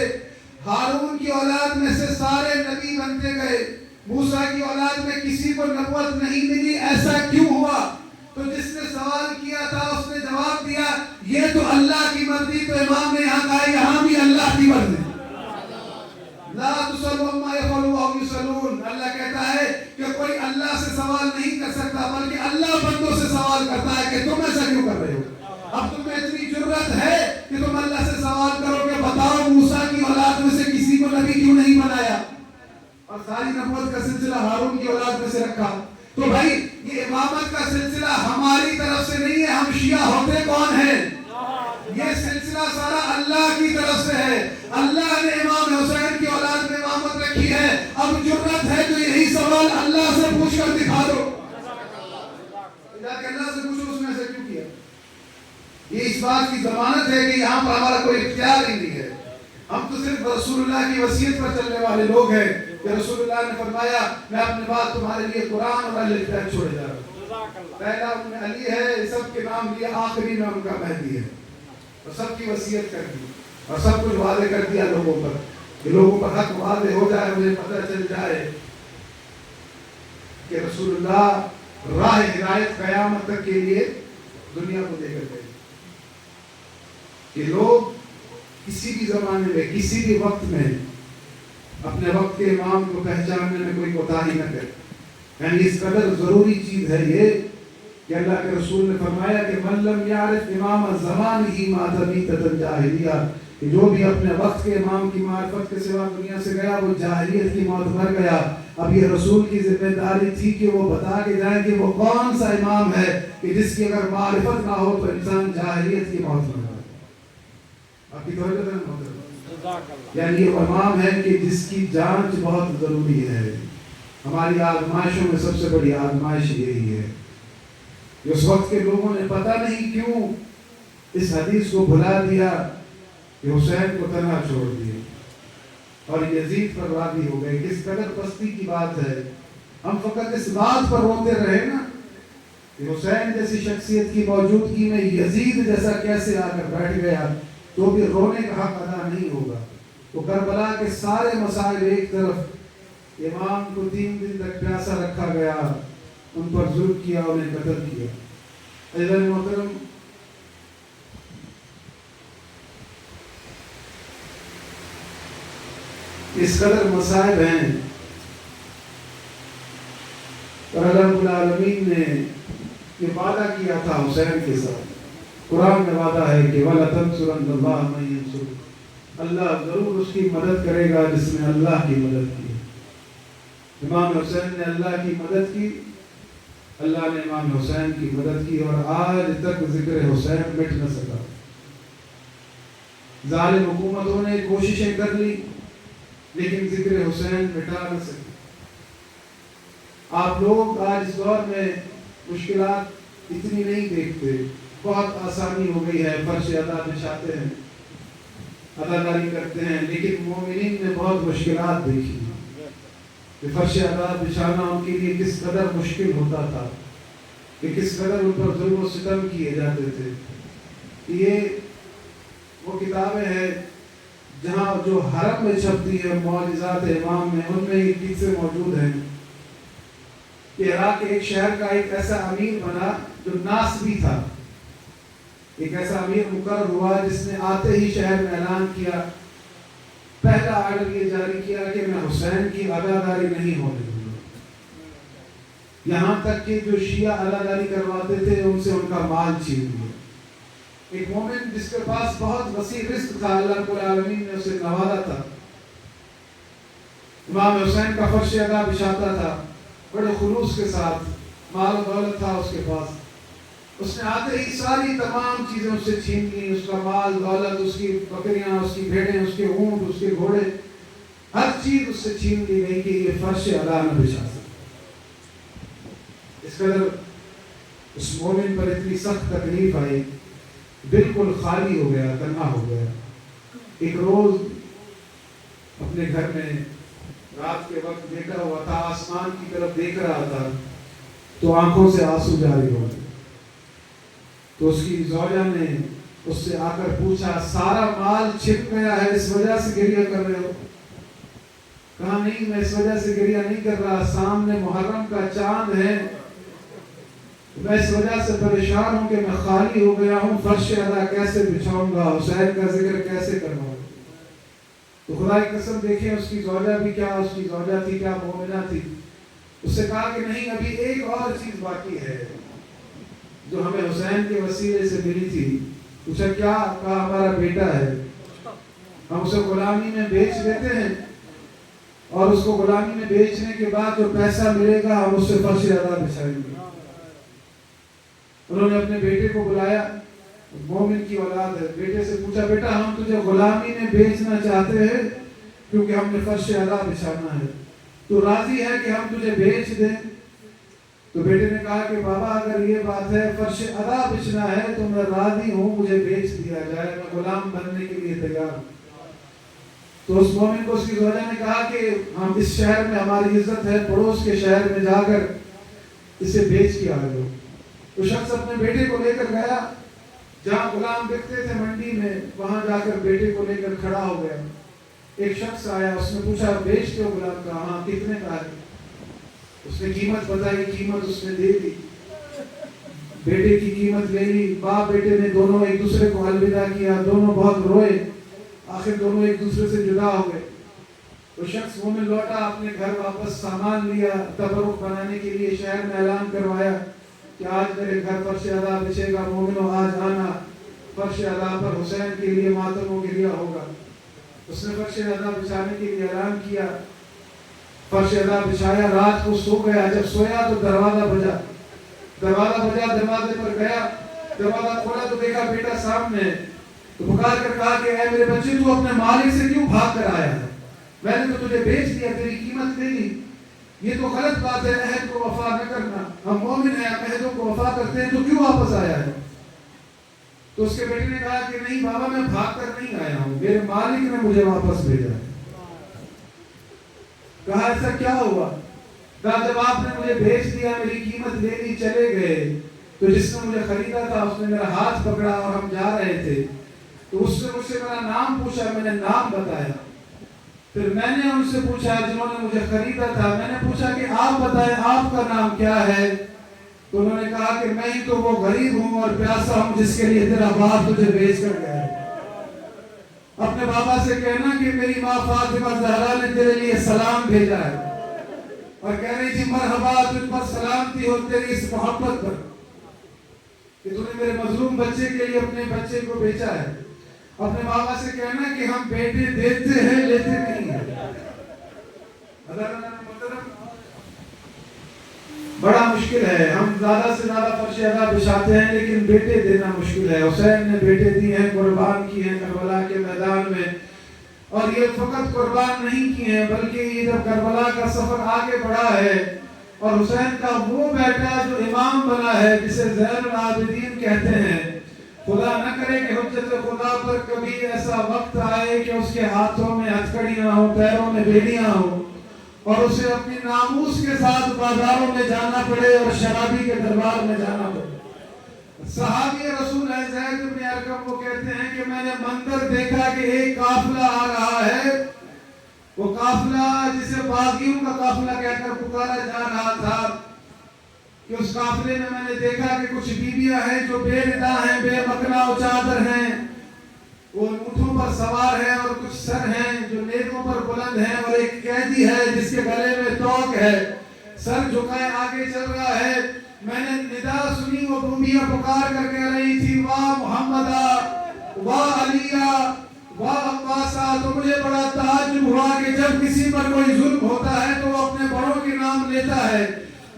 ہارون کی اولاد میں سے سارے نبی بنتے گئے, موسیٰ کی اولاد میں کسی کو نبوت نہیں ملی, ایسا کیوں ہوا؟ تو جس نے سوال کیا تھا اس نے جواب دیا یہ تو اللہ کی مرضی. تو امام نے یہاں کہا یہاں بھی اللہ کی مرضی. لا تسألوا عما يفعلون وهم يسألون. اللہ کہتا ہے کہ کوئی اللہ سے سوال نہیں کر سکتا بلکہ اللہ بندوں سے سوال کرتا ہے کہ تم ایسا کیوں کر رہے ہو. اب تمہیں اتنی جرت ہے کہ تم اللہ سے سوال کرو کہ بتاؤ موسیٰ کی اولاد میں سے کسی کو نبی کیوں نہیں بنایا, اور ساری نبوت کا سلسلہ ہارون کی اولاد میں سے رکھا. تو بھائی یہ امامت کا سلسلہ ہماری طرف سے نہیں ہے, ہم شیعہ ہوتے کون ہیں؟ یہ سلسلہ سارا اللہ کی طرف سے ہے. اللہ نے امام حسین کی اولاد میں امامت رکھی ہے. اب جرت ہے تو یہی سوال اللہ سے پوچھ کر دکھا دو. جا کے اللہ سے پوچھو اس نے ایسا کیوں کیا. یہ اس بات کی ضمانت ہے کہ یہاں پر ہمارا کوئی اختیار ہی نہیں ہے. ہم تو صرف رسول اللہ کی وصیت پر چلنے والے لوگ ہیں کہ رسول اللہ نے فرمایا میں اپنے بعد تمہارے لیے قرآن اور اہل بیت چھوڑے جا رہا ہوں. پہلا ان میں علی ہے, سب کے نام لیے, آخری میں ان کا مہدی ہے, اور سب کی وصیت کر دی اور سب کچھ واضح کر دیا لوگوں پر کہ لوگوں پر حق واضح ہو جائے, مجھے پتہ چل جائے کہ رسول اللہ راہ ہدایت قیامت تک کے لیے دنیا کو دے کر گئے. کہ لوگ کسی بھی زمانے میں کسی بھی وقت میں اپنے وقت کے امام کو پہچاننے میں کوئی کوتاہی نہ کرے. یعنی اس قدر ضروری چیز ہے یہ کہ اللہ کے رسول نے فرمایا کہ من لم یعرف امام زمانہ مات میتۃ الجاہلیہ, کہ جو بھی اپنے وقت کے امام کی معرفت کے سوا دنیا سے گیا وہ جاہلیت کی موت مر گیا. اب یہ رسول کی ذمہ داری تھی کہ وہ بتا کے جائیں کہ وہ کون سا امام ہے کہ جس کی اگر معرفت نہ ہو تو انسان جاہلیت کی موت مر جائے. آپ کی توجہ ہے محترم. یعنی یہ امام ہے کہ جس کی جانچ بہت ضروری ہے. ہماری آزمائشوں میں سب سے بڑی آزمائش یہی ہے کہ اس وقت کے لوگوں نے پتہ نہیں کیوں اس حدیث کو بھلا دیا کہ حسین کو تنہا چھوڑ دیے اور یزید پر راضی ہو گئے. کس قدر پستی کی بات ہے. ہم فقط اس بات پر روتے رہے نا کہ حسین جیسی شخصیت کی موجودگی میں یزید جیسا کیسے آ کر بیٹھ گیا, تو بھی رونے کا حق ادا نہیں ہوگا. تو کربلا کے سارے مسائل ایک طرف, امام کو 3 دن تک پیاسا رکھا گیا, ان پر ظلم کیا, انہیں قتل کیا. عزیزان محترم, اس قدر مسائل ہیں اور اللہ رب العالمین نے یہ وعدہ کیا تھا حسین کے ساتھ. قرآن میں وعدہ ہے کہ وَلَتَنْصُرَنَّ اللَّهَ مَن يَنْصُرُهُ، اللہ ضرور اس کی مدد کرے گا جس نے اللہ کی مدد کی. امام حسین نے اللہ کی مدد کی، اللہ نے امام حسین کی مدد کی، اور آج تک ذکر حسین مٹ نہ سکا. ظالم حکومتوں نے کوششیں کر لی لیکن ذکر حسین مٹا نہ سکے. آپ لوگ آج اس دور میں مشکلات اتنی نہیں دیکھتے، بہت آسانی ہو گئی ہے، فرش ادا بچھاتے ہیں، اداکاری کرتے ہیں، لیکن مومنین نے بہت مشکلات دیکھی کہ فرش ادا بچھانا ان کے لیے کس قدر مشکل ہوتا تھا، کہ کس قدر ان پر ظلم و ستم کیے جاتے تھے. یہ وہ کتابیں ہیں جہاں جو حرم میں چھپتی ہے معجزات امام میں، ان میں یہ قصے موجود ہیں کہ عراق کے ایک شہر کا ایک ایسا امیر بنا جو ناسبی تھا. ایک ایسا امیر مقرر ہوا جس نے آتے ہی شہر میں اعلان کیا، پہلا آرڈر یہ جاری کیا کہ میں حسین کی عزاداری نہیں ہونے دوں گا. یہاں تک کہ جو شیعہ عزاداری کرواتے تھے ان سے ان کا مال چھین لیا. ایک مومن جس کے پاس بہت وسیع رزق تھا، اللہ رب العالمین نے اسے نوازا تھا. امام حسین کا فرش ادا بچھاتا تھا بڑے خلوص کے ساتھ، مال و دولت تھا اس کے پاس. اس نے آتے ہی ساری تمام چیزیں اس سے چھین لی، اس کا مال دولت، اس کی بکریاں، اس کی بھیڑیں، اس کے اونٹ، اس کے گھوڑے، ہر چیز اس سے چھین لی گئی کہ یہ فرش ادا نہ بچھا سکے. اس قدر اس مومن پر اتنی سخت تکلیف آئی، بالکل خالی ہو گیا، تنہا ہو گیا. ایک روز اپنے گھر میں رات کے وقت بیٹھا ہوا تھا، آسمان کی طرف دیکھ رہا تھا تو آنکھوں سے آنسو جاری ہو گئے. تو اس کی زوجہ نے اس سے آ کر پوچھا، سارا مال چھپ گیا ہے، اس وجہ سے گریہ کر رہے ہو؟ کہا نہیں، میں اس وجہ سے گریہ نہیں کر رہا، سامنے محرم کا چاند ہے، میں اس وجہ سے پریشان ہوں کہ میں خالی ہو گیا ہوں، فرش ادا کیسے بچھاؤں گا، حسین کا ذکر کیسے کرواؤں. تو خدا کی قسم دیکھیں اس کی زوجہ بھی کیا، اس کی زوجہ تھی کیا مومنہ تھی. اس سے کہا کہ نہیں، ابھی ایک اور چیز باقی ہے جو ہمیں حسین کے وسیلے سے ملی تھی. پوچھا کیا؟ کہا ہمارا بیٹا ہے، ہم اسے غلامی میں بیچ دیتے ہیں اور اس کو غلامی میں بیچنے کے بعد جو پیسہ ملے گا ہم اس سے فرش ادا بچھائیں گے. انہوں نے اپنے بیٹے کو بلایا، مومن کی اولاد ہے، بیٹے سے پوچھا بیٹا ہم تجھے غلامی میں بیچنا چاہتے ہیں کیونکہ ہم نے فرش ادا بچھانا ہے، تو راضی ہے کہ ہم تجھے بیچ دیں؟ تو بیٹے نے کہا کہ بابا اگر یہ بات ہے فرش ادا بچھنا ہے تو میں راضی ہوں، مجھے بیچ دیا جائے، میں غلام بننے کے لیے تیار ہوں. تو اس مومن کو اس کی زوجہ نے کہا کہ ہم اس شہر میں ہماری عزت ہے، پڑوس کے شہر میں جا کر اسے بیچ کے آ جاؤ. تو شخص اپنے بیٹے کو لے کر گیا جہاں غلام بکتے تھے منڈی میں، وہاں جا کر بیٹے کو لے کر کھڑا ہو گیا. ایک شخص آیا، اس نے پوچھا بیچتے ہو غلام؟ کا ہاں. کتنے کا ہے؟ اس نے قیمت بتائی، قیمت اس نے دے دی، بیٹے کی قیمت لے لی. باپ بیٹے نے دونوں ایک دوسرے کو الوداع کیا، دونوں بہت روئے، آخر دونوں ایک دوسرے سے جدا ہو گئے. وہ شخص مومن لوٹا، اپنے گھر واپس سامان لیا، تبرک بنانے کے لیے شہر میں اعلان کروایا کہ آج میرے گھر فرش ادا بچھے گا، مومنوں آج آنا، فرش ادا پر حسین کے لیے ماتم و گریہ ہوگا. اس نے فرش ادا بچھانے کے لیے اعلان کیا، فرش ادا بچھایا، رات کو سو گیا. جب سویا تو دروازہ بجا، دروازے پر گیا، دروازہ کھولا تو دیکھا بیٹا سامنے. تو پکار کر کہا کہ اے میرے بچے تو اپنے مالک سے کیوں بھاگ کر آیا ہے؟ میں نے تو تجھے بیچ دیا، تیری قیمت لے لی، یہ تو غلط بات ہے، عہد کو وفا نہ کرنا. ہم مومن ہیں، عہدوں کو وفا کرتے ہیں، تو کیوں واپس آیا ہے؟ تو اس کے بیٹے نے کہا کہ نہیں بابا میں بھاگ کر نہیں آیا ہوں، میرے مالک نے مجھے واپس بھیجا ہے. کہا ایسا کیا ہوا؟ کہا جب آپ نے مجھے بیچ دیا، میری قیمت لے لی، چلے گئے، تو جس نے مجھے خریدا تھا اس نے میرا ہاتھ پکڑا اور ہم جا رہے تھے، تو اس نے مجھ سے میرا نام پوچھا، میں نے نام بتایا. پھر میں نے ان سے پوچھا جنہوں نے مجھے خریدا تھا، میں نے پوچھا کہ آپ بتائیں آپ کا نام کیا ہے؟ تو انہوں نے کہا کہ میں ہی تو وہ غریب ہوں اور پیاسا ہوں جس کے لیے تیرا باپ تجھے بیچ کر گیا ہے. اپنے بابا سے کہنا کہ میری ماں فاطمہ زہرا نے تیرے لیے سلام بھیجا ہے. اور کہہ رہی تھی مرحبا تجھ پر سلامتی ہو تیری اس محبت پر کہ تو نے میرے مظلوم بچے کے لیے اپنے بچے کو بیچا ہے. اپنے بابا سے کہنا کہ ہم بیٹے دیتے ہیں لیتے نہیں ہیں. بڑا مشکل ہے. ہم زیادہ سے زیادہ فرش ادا بچھاتے ہیں لیکن بیٹے دینا مشکل ہے. حسین نے بیٹے دی ہیں, قربان کی ہیں کربلا کے میدان میں. اور یہ فقط قربان نہیں کیے ہیں بلکہ یہ جب کربلا کا سفر آگے بڑھا ہے اور حسین کا وہ بیٹا جو امام بنا ہے جسے زین العابدین کہتے ہیں, خدا نہ کرے کہ حجت خدا پر کبھی ایسا وقت آئے کہ اس کے ہاتھوں میں ہتھکڑیاں ہوں, پیروں میں بیڑیاں ہوں اور اسے اپنی ناموس کے ساتھ بازاروں میں جانا پڑے اور شرابی کے دربار میں جانا پڑے. صحابی رسول ہے زید بن ارقم وہ کہتے ہیں کہ میں نے منظر دیکھا کہ ایک قافلہ آ رہا ہے. وہ قافلہ جسے باغیوں کا قافلہ کہہ کر پکارا جا رہا تھا کہ اس قافلے میں نے دیکھا کہ کچھ بیویاں ہیں جو بے ردا ہیں, بے مکنا و چادر ہیں, وہ اونٹوں پر سوار ہیں اور کچھ سر ہیں جو نیزوں پر بلند ہیں اور ایک قیدی ہے جس کے گلے میں توق ہے, سر جھکائے آگے چل رہا ہے. میں نے ندا سنی, وہ بیویاں پکار کر کہہ رہی تھی واہ محمدہ واہ علیہ واہ عباسہ. تو مجھے بڑا تعجب ہوا کہ جب کسی پر کوئی ظلم ہوتا ہے تو وہ اپنے بڑوں کے نام لیتا ہے,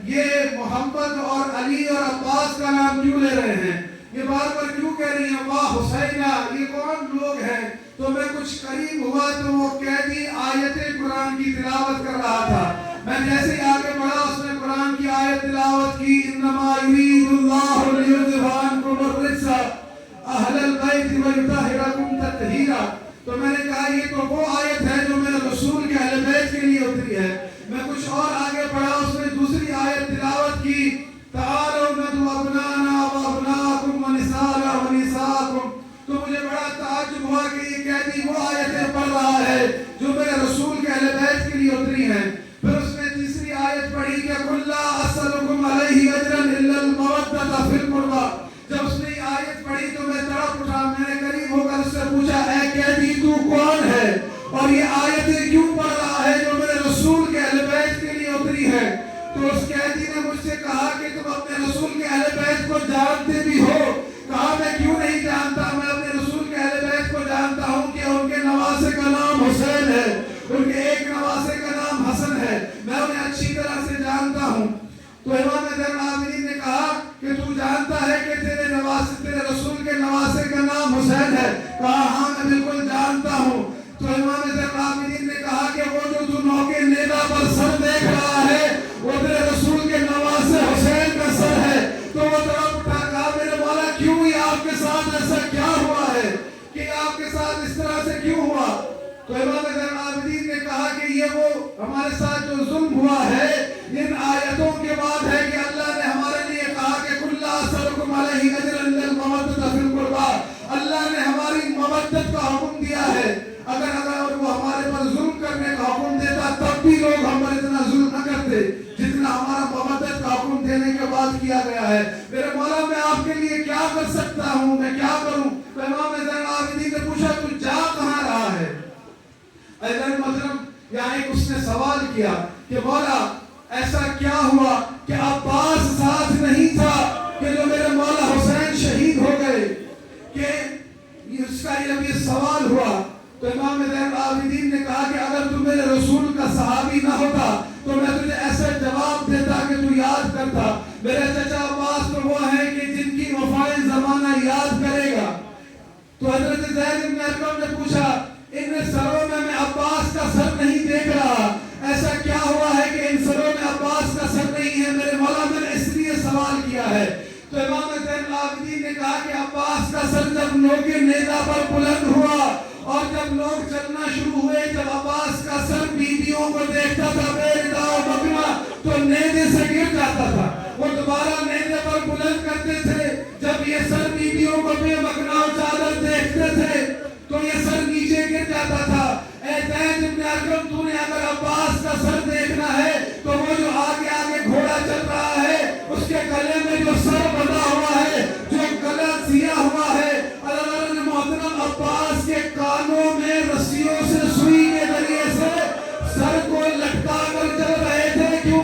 یہ محمد اور علی اور عباس کا نام کیوں لے رہے ہیں, یہ بار بار کیوں کہہ رہی ہیں واہ حسینہ, یہ کون لوگ ہیں. تو میں کچھ قریب ہوا تو وہ قیدی آیت قرآن کی تلاوت کر رہا تھا. میں جیسے ہی آگے بڑھا اس نے قرآن کی آیت تلاوت کی, انما یرید اللہ لیذھب عنکم الرجس اہل البیت ویطہرکم تطہیرا. تو میں نے کہا یہ تو وہ آیت ہے جو میرے رسول کے اہل بیت کے لیے اتری ہے. میں کچھ اور آگے بڑھا, اس نے دوسری آیت تلاوت کی, تعالوا ندعو ابناءنا وابناءکم ونساءنا ونساءکم. تو مجھے بڑا تعجب ہوا کہ یہ قیدی وہ آیتیں پڑھ رہا ہے جو میرے رسول کے اہل بیت کے لیے اتری ہیں. پھر اس نے تیسری آیت پڑھی کہ قل لا اسألکم علیہ اجرا الا المودۃ فی القربى. جب اس نے یہ آیت پڑھی تو میں تڑپ اٹھا. میں نے قریب ہو کر اس سے پوچھا اے قیدی تو کون ہے اور یہ آیتیں کیوں پڑھ رہا ہے جو میرے رسول کے اہل بیت کے لیے اتری ہے. تو اس قیدی نے مجھ سے کہا کہ تم اپنے رسول کے اہل بیت کو جانتے بھی ہو. کہا میں کیوں نہیں جانتا, میں اپنے رسول کے اہل بیت کو جانتا ہوں کہ ان کے نواسے کا نام حسین ہے, ان کے ایک نواسے کا نام حسن ہے, میں انہیں اچھی طرح سے جانتا ہوں. تو امام زین العابدین نے کہا کہ تو جانتا ہے کہ تیرے رسول کے نواسے کا نام حسین ہے. کہا ہاں میں بالکل جانتا ہوں. تو امام زین العابدین نے کہا کہ وہ جو تو نوکے نیزہ پر سر دیکھ رہا ہے وہ تیرے رسول کے نواسے حسین کا سر ہے. تو وہ طرف اٹھا, کہا میرے مولا کیوں ہی آپ کے ساتھ ایسا کیا ہوا ہے کہ آپ کے ساتھ اس طرح سے کیوں ہوا. تو امام زین العابدین نے کہا کہ یہ وہ ہمارے ساتھ جو ظلم ہوا ہے ان آیتوں کے بعد ہے کہ اللہ نے ہمارے لیے کہا کہ قل لا اسألکم علیہ اجرا الا المودۃ فی القربى. اللہ نے ہماری مودت کا حکم دیا ہے. اگر وہ ہمارے پر ظلم کرنے کا حکم دیتا تب بھی لوگ ہم پر اتنا ظلم نہ کرتے جتنا ہمارا مودت کا حکم دینے کے بعد کیا گیا ہے. میرے مولا میں آپ کے لیے کیا کر سکتا ہوں, میں کیا کروں. تو امام زین العابدین نے پوچھا تو جا کہاں رہا ہے. یہاں ایک اس نے سوال کیا کہ مولا ایسا کیا ہوا کہ عباس ساتھ نہیں تھا کہ جو میرے مولا حسین شہید ہو گئے, کہ اس کا جب یہ سوال ہوا تو امام زین العابدین نے کہا کہ اگر تو میرے رسول کا صحابی نہ ہوتا تو میں تجھے ایسا جواب دیتا کہ تو یاد کرتا. میرے چچا عباس تو وہ ہیں کہ جن کی وفائیں زمانہ یاد کرے گا. تو حضرت زید بن ارقم نے پوچھا ان سروں میں عباس کا سر نہیں دیکھ رہا, ایسا کیا ہوا ہے کہ ان سروں میں عباس کا سر نہیں ہے. میرے مولا میں نے اس لیے سوال کیا ہے. تو امام زین العابدین نے کہا کہ عباس کا سر جب نوکے نیزہ پر بلند ہوا اور جب لوگ چلنا شروع ہوئے, جب عباس کا سر بیویوں کو دیکھتا تھا بے ردا و مکنا تو نیزے سے گر جاتا تھا. وہ دوبارہ نیزے پر بلند کرتے تھے. جب یہ سر بیویوں کو بے مکنا و چادر دیکھتے تھے تو یہ سر نیچے گر جاتا تھا. اے زید بن ارقم تو نے اگر عباس کا سر دیکھنا ہے تو وہ جو آگے آگے گھوڑا چل رہا ہے اس کے گلے میں جو سر بندھا ہوا ہے, جو گلا سیا ہوا ہے, اللہ نے محترم عباس کے کانوں میں رسیوں سے سوئی کے ذریعے سے سر کو لٹکا کر چل رہے تھے. کیوں